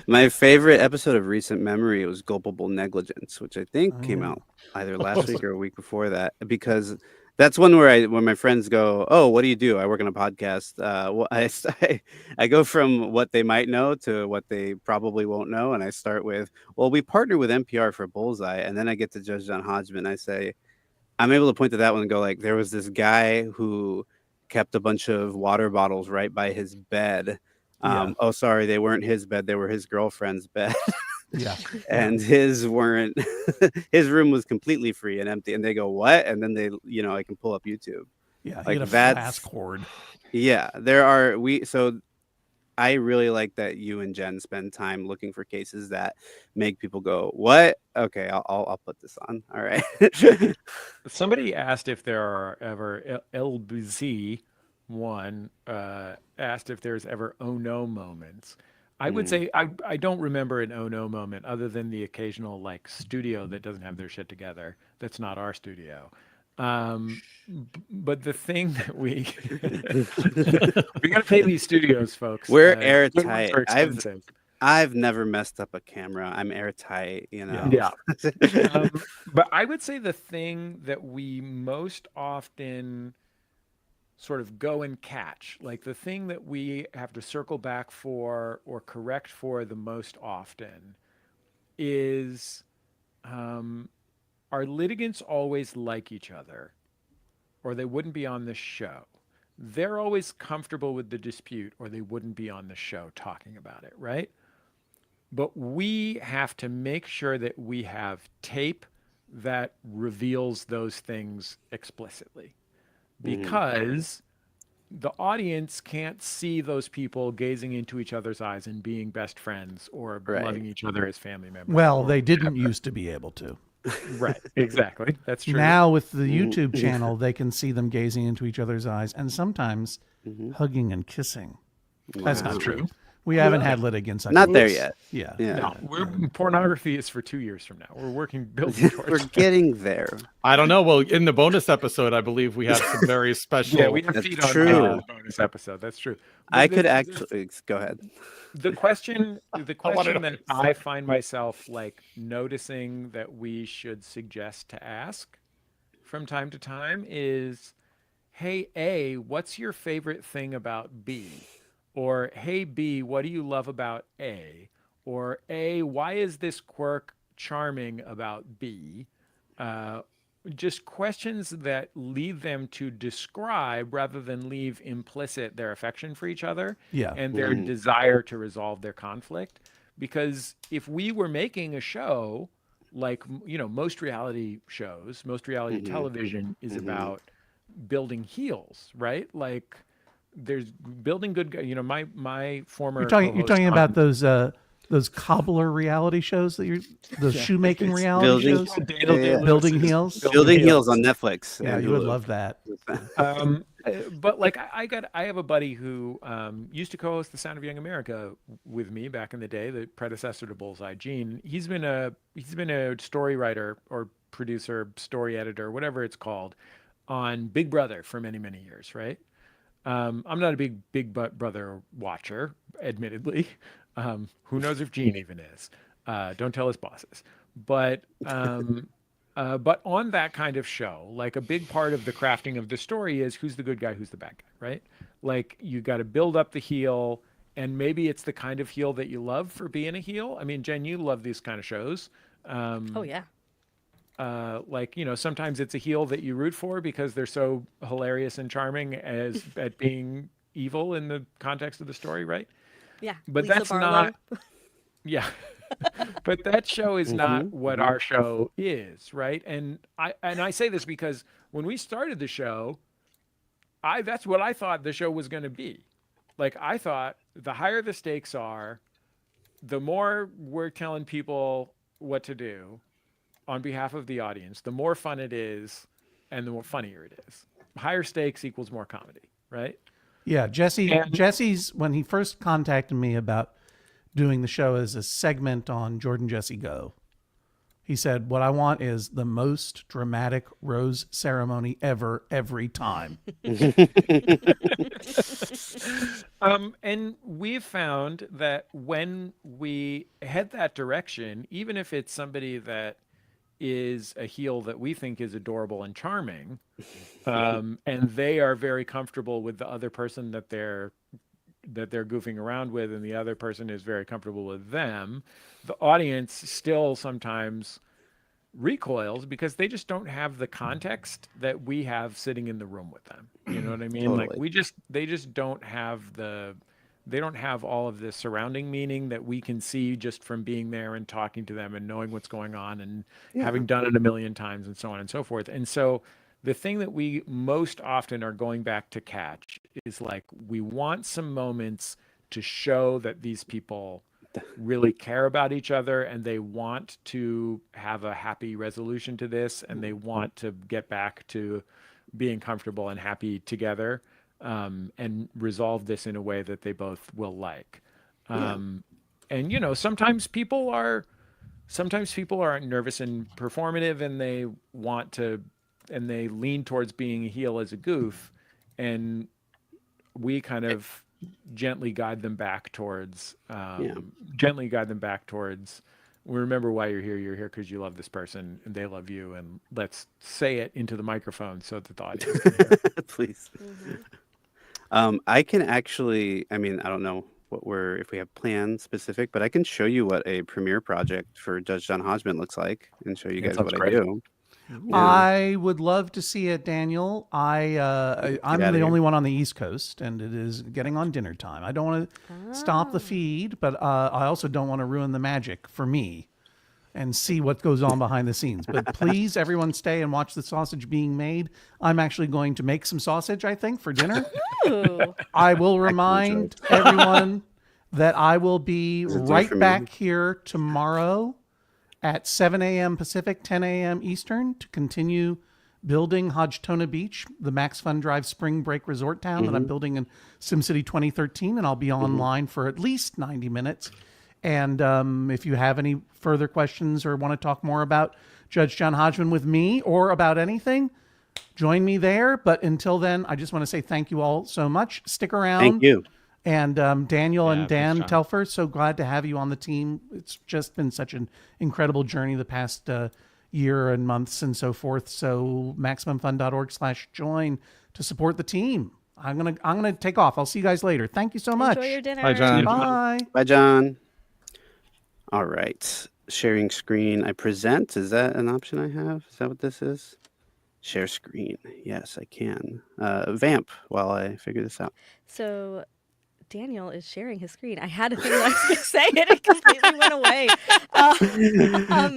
my favorite episode of recent memory was Culpable Negligence, which I think came out either last week or a week before that, because that's one where when my friends go, "Oh, what do you do?" I work on a podcast. Well, I go from what they might know to what they probably won't know, and I start with, "Well, we partner with NPR for Bullseye," and then I get to Judge John Hodgman. I say, I'm able to point to that one and go like, there was this guy who kept a bunch of water bottles right by his bed. Oh, sorry, they weren't his bed; they were his girlfriend's bed. Yeah. And his weren't. His room was completely free and empty. And they go, what? And then they, I can pull up YouTube. Yeah, like he had a that's fast cord. Yeah, so I really like that you and Jen spend time looking for cases that make people go, what? Okay, I'll put this on. All right. Somebody asked if there are ever LBZ one asked if there's ever oh no moments. I would say I don't remember an oh no moment other than the occasional like studio that doesn't have their shit together. That's not our studio. But the thing that we got to pay these studios, folks. We're airtight. Expensive. I've never messed up a camera. I'm airtight, Yeah. But I would say the thing that we most often sort of go and catch, like the thing that we have to circle back for or correct for the most often is, are litigants always like each other or they wouldn't be on the show? They're always comfortable with the dispute or they wouldn't be on the show talking about it, right? But we have to make sure that we have tape that reveals those things explicitly, because the audience can't see those people gazing into each other's eyes and being best friends or loving each other as family members. Well, they didn't used to be able to. Right, exactly. That's true. Now with the YouTube channel, they can see them gazing into each other's eyes and sometimes hugging and kissing. That's not true. We haven't had litigants. Not there yet. Yeah. No, pornography is for 2 years from now. We're building towards We're getting there. I don't know. Well, in the bonus episode, I believe we have some very special. Yeah, we have feet on the bonus episode. That's true. But I could actually go ahead. The question that I find myself like noticing that we should suggest to ask from time to time is, hey, A, what's your favorite thing about B? Or, hey, B, what do you love about A? Or, A, why is this quirk charming about B? Just questions that lead them to describe rather than leave implicit their affection for each other and their desire to resolve their conflict. Because if we were making a show like, most reality shows, most reality television is about building heels, right? Like, there's building good, my former you're talking about those cobbler reality shows those shoemaking reality shows. Building Heels. Building Heels on Netflix. Yeah, you would love that. But like I have a buddy who used to co-host The Sound of Young America with me back in the day, the predecessor to Bullseye, Gene. He's been a story writer or producer, story editor, whatever it's called, on Big Brother for many, many years, right? I'm not a big Brother watcher, admittedly. Who knows if Gene even is? Don't tell his bosses. But on that kind of show, like a big part of the crafting of the story is who's the good guy, who's the bad guy, right? Like you got to build up the heel, and maybe it's the kind of heel that you love for being a heel. I mean, Jen, you love these kind of shows. Oh yeah. Like, sometimes it's a heel that you root for because they're so hilarious and charming at being evil in the context of the story, right? Yeah. But Lisa that's Barlow. not. Yeah. But that show is not what our show is, right? And I say this because when we started the show, that's what I thought the show was going to be. Like, I thought the higher the stakes are, the more we're telling people what to do on behalf of the audience, the more fun it is and the more funnier it is. Higher stakes equals more comedy, right? Yeah, Jesse's, when he first contacted me about doing the show as a segment on Jordan Jesse Go, He said, "What I want is the most dramatic rose ceremony ever, every time." And we've found that when we head that direction, even if it's somebody that is a heel that we think is adorable and charming, and they are very comfortable with the other person that they're goofing around with, and the other person is very comfortable with them, the audience still sometimes recoils because they just don't have the context that we have sitting in the room with them. You know what I mean? Like Totally. they just don't have they don't have all of the surrounding meaning that we can see just from being there and talking to them and knowing what's going on and Yeah. having done it a million times and so on and so forth. And so the thing that we most often are going back to catch is like, we want some moments to show that these people really care about each other and they want to have a happy resolution to this and they want to get back to being comfortable and happy together, and resolve this in a way that they both will like. And you know, sometimes people are nervous and performative and they want to, and they lean towards being a heel as a goof, and we kind of gently guide them back towards we remember why you're here because you love this person and they love you, and let's say it into the microphone so that the audience can hear. Please. I can actually, I mean, I don't know if we have plans specific, but I can show you what a premiere project for Judge John Hodgman looks like and show you guys what I do. Yeah. I would love to see it, Daniel. I'm the only one on the East Coast, and it is getting on dinner time. I don't want to stop the feed, but I also don't want to ruin the magic for me and see what goes on behind the scenes. But please, everyone, stay and watch the sausage being made. I'm actually going to make some sausage, I think, for dinner. Ooh. I will remind everyone that I will be right back here tomorrow at 7 a.m. Pacific, 10 a.m. Eastern to continue building Hodgtona Beach, the MaxFunDrive spring break resort town that I'm building in SimCity 2013, and I'll be online for at least 90 minutes. And if you have any further questions or want to talk more about Judge John Hodgman with me or about anything, join me there. But until then, I just want to say thank you all so much. Stick around. Thank you. And Daniel and Dan thanks, John. Telfer, so glad to have you on the team. It's just been such an incredible journey the past year and months and so forth. So MaximumFun.org/join to support the team. I'm gonna take off. I'll see you guys later. Thank you so much. Enjoy your dinner. Bye, John. Bye. Bye, John. All right. Sharing screen. I present. Is that an option I have? Is that what this is? Share screen. Yes, I can. Vamp while I figure this out. So Daniel is sharing his screen. I had a thing I was going to say and it completely went away.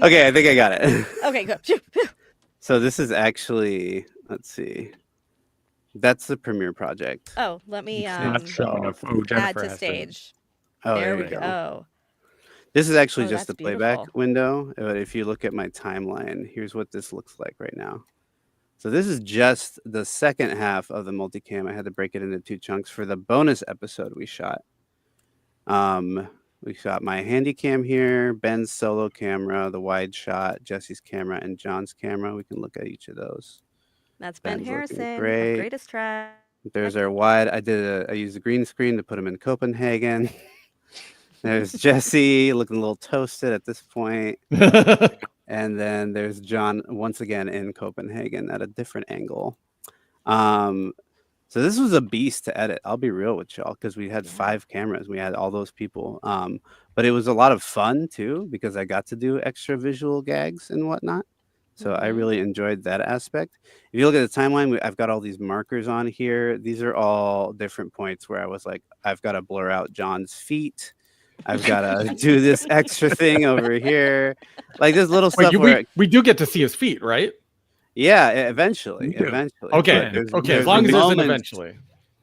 Okay, I think I got it. Okay, go. So this is actually, let's see. That's the premiere project. Oh, let me Not showing up. Oh, add Jennifer to has stage. Oh, There we we go. go. This is actually Oh, just the that's playback beautiful. window. If you look at my timeline, here's what this looks like right now. So this is just the second half of the multicam. I had to break it into 2 chunks for the bonus episode we shot. We shot my handy cam here, Ben's solo camera, the wide shot, Jesse's camera, and John's camera. We can look at each of those. That's Ben Ben's looking Harrison, great. of Greatest Track. There's our wide. I used the green screen to put him in Copenhagen. There's Jesse looking a little toasted at this point. And then there's John once again in Copenhagen at a different angle. So this was a beast to edit. I'll be real with y'all, because we had 5 cameras. We had all those people. But it was a lot of fun too, because I got to do extra visual gags and whatnot. So I really enjoyed that aspect. If you look at the timeline, I've got all these markers on here. These are all different points where I was like, I've got to blur out John's feet. I've got to do this extra thing over here. Like this little stuff where we do get to see his feet, right? yeah, eventually. Okay. But Okay. As long as there's an eventually.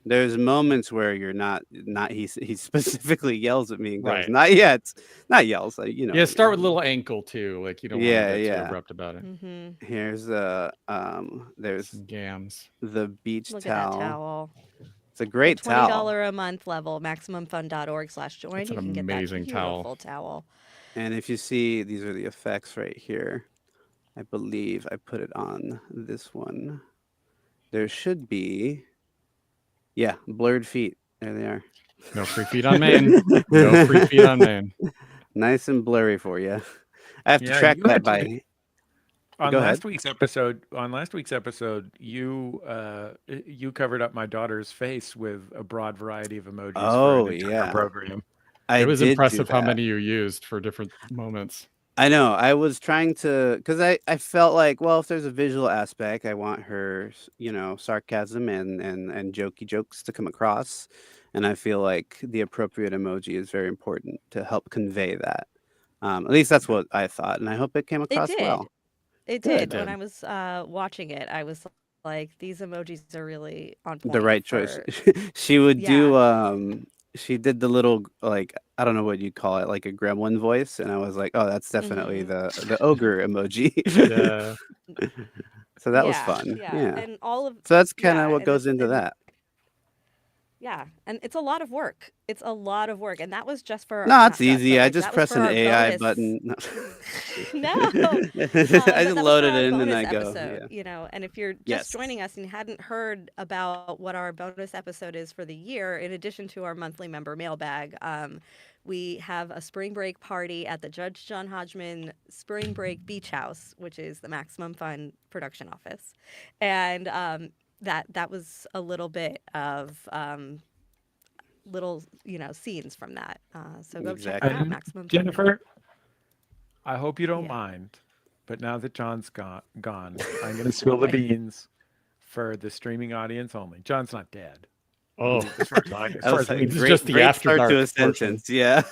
There's moments where you're not he specifically yells at me and goes, Right. not yet. Not yells, you know. Yeah, start with a little ankle too. Like you don't want to get Yeah. too abrupt about it. Here's there's Gams. the beach Look at that towel. towel. It's a great The $20 towel. a month level, MaximumFun.org/join. It's You an can get that amazing towel. beautiful towel. And if you see, these are the effects right here. I believe I put it on this one. There should be, yeah, blurred feet. There they are. No free feet on Maine. No free feet on Maine. Nice and blurry for you. I have to Yeah, track you that actually- by. On Go last ahead. week's episode, you covered up my daughter's face with a broad variety of emojis Oh, for an entire yeah. program. I It was did do impressive how that. many you used for different moments. I know. I was trying to, because I felt like, well, if there's a visual aspect, I want her, sarcasm and jokey jokes to come across. And I feel like the appropriate emoji is very important to help convey that. At least that's what I thought. And I hope it came It across did. well. It Good. did. When I was watching it, I was like, these emojis are really on point. The right choice. for- She would Yeah. do, she did the little, like, I don't know what you call it, like a gremlin voice. And I was like, oh, that's definitely the ogre emoji. Yeah. So that was Yeah, fun. Yeah. And all of So that's kind of yeah, what and goes it's- into and that. Yeah, and it's a lot of work. It's a lot of work, and that was just for No, not it's just, easy. but, I like, just that was press for an our AI bonus- button. No. No, I but just that was load for it our in and bonus I go. episode, Yeah. And if you're just Yes. joining us and you hadn't heard about what our bonus episode is for the year, in addition to our monthly member mailbag, we have a spring break party at the Judge John Hodgman Spring Break Beach House, which is the Maximum Fun production office, and that was a little bit of little scenes from that. So go check Exactly. it out, And Maximum Fun. Jennifer, I hope you don't Yeah. mind, but now that John's gone, I'm going to spill the beans for the streaming audience only. John's not dead. Oh, As far as I, as I far was as we like, This is know. just the great after start to dark a portion. sentence. Yeah.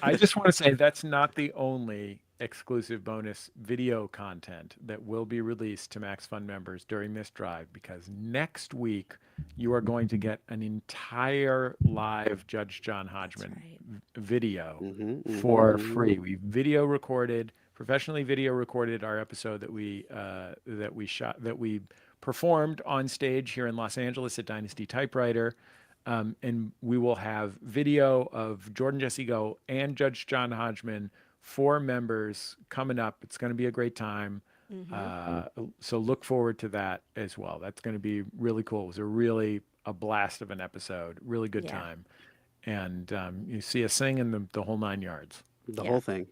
I just want to say that's not the only exclusive bonus video content that will be released to MaxFun members during this drive, because next week you are going to get an entire live Judge John Hodgman video for free. We professionally video recorded our episode that we performed on stage here in Los Angeles at Dynasty Typewriter. And we will have video of JJHo and Judge John Hodgman for members coming up. It's going to be a great time. So look forward to that as well. That's going to be really cool. It was a blast of an episode, really good time. And you see us sing in the whole 9 yards. The whole thing.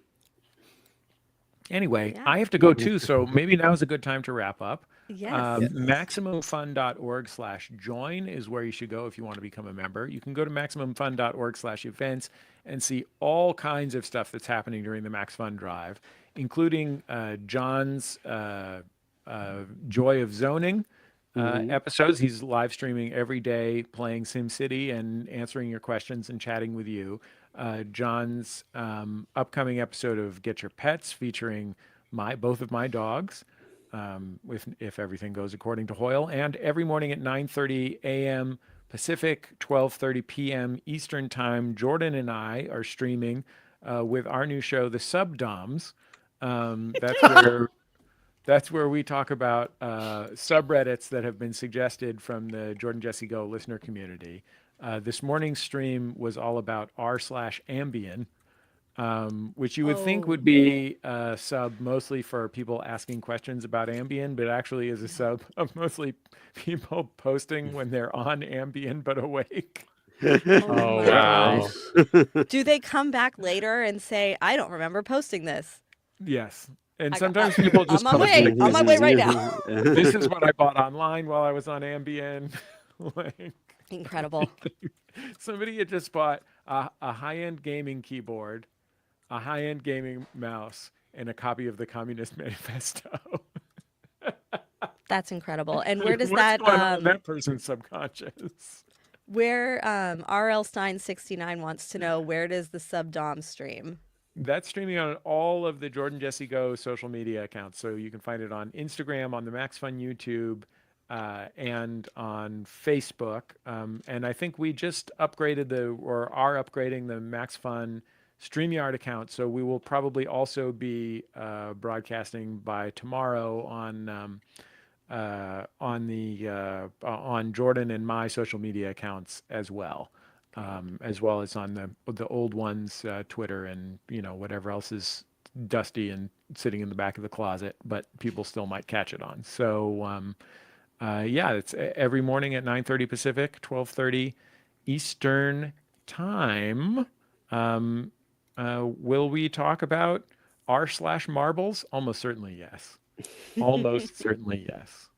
Anyway, I have to go too, so maybe now is a good time to wrap up. Yes. MaximumFun.org/join is where you should go if you want to become a member. You can go to MaximumFun.org/events and see all kinds of stuff that's happening during the MaxFun Drive, including John's Joy of Zoning episodes. He's live streaming every day, playing SimCity and answering your questions and chatting with you. John's upcoming episode of Get Your Pets, featuring both of my dogs, if everything goes according to Hoyle, and every morning at 9:30 a.m. Pacific, 12:30 p.m. Eastern Time, Jordan and I are streaming with our new show, The Subdoms. That's where we talk about subreddits that have been suggested from the JJHo listener community. This morning's stream was all about r/Ambien, which you would think would be a sub mostly for people asking questions about Ambien, but actually is a sub of mostly people posting when they're on Ambien but awake. Oh my wow. gosh. Do they come back later and say, I don't remember posting this? Yes. And I got- sometimes people just on my post, way. On my way right now. this is what I bought online while I was on Ambien. Like, Incredible. somebody had just bought a high-end gaming keyboard, a high-end gaming mouse, and a copy of the Communist Manifesto. That's incredible. And where does What's that going on in that person's subconscious? where RL Stein 69 wants to know, where does the subdom stream? That's streaming on all of the JJHo social media accounts. So you can find it on Instagram, on the MaxFun YouTube, and on Facebook. And I think we just upgraded are upgrading the MaxFun StreamYard account. So we will probably also be broadcasting by tomorrow on on Jordan and my social media accounts as well as on the old ones, Twitter and whatever else is dusty and sitting in the back of the closet, but people still might catch it on. So yeah, it's every morning at 9:30 Pacific, 12:30 Eastern time. Will we talk about r/marbles? Almost certainly yes. Almost certainly yes.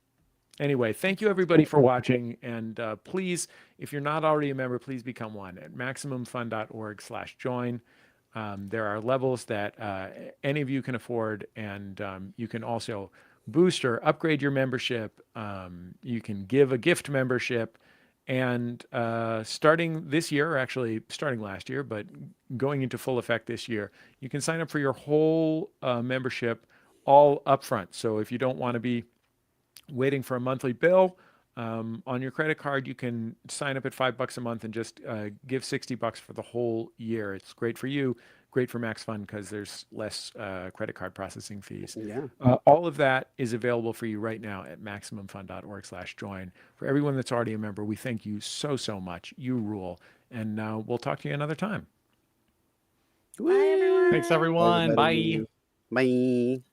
Anyway, thank you everybody for watching, and please, if you're not already a member, please become one at maximumfun.org/join. There are levels that any of you can afford, and you can also boost or upgrade your membership. You can give a gift membership, and starting this year, or actually starting last year, but going into full effect this year, you can sign up for your whole membership all upfront. So if you don't want to be waiting for a monthly bill on your credit card, you can sign up at $5 a month and just give $60 for the whole year. It's great for you, great for MaxFun because there's less credit card processing fees. Yeah. All of that is available for you right now at maximumfun.org/join. For everyone that's already a member, we thank you so much. You rule, and we'll talk to you another time. Bye, everyone. Thanks, everyone. Bye. Everybody. Bye.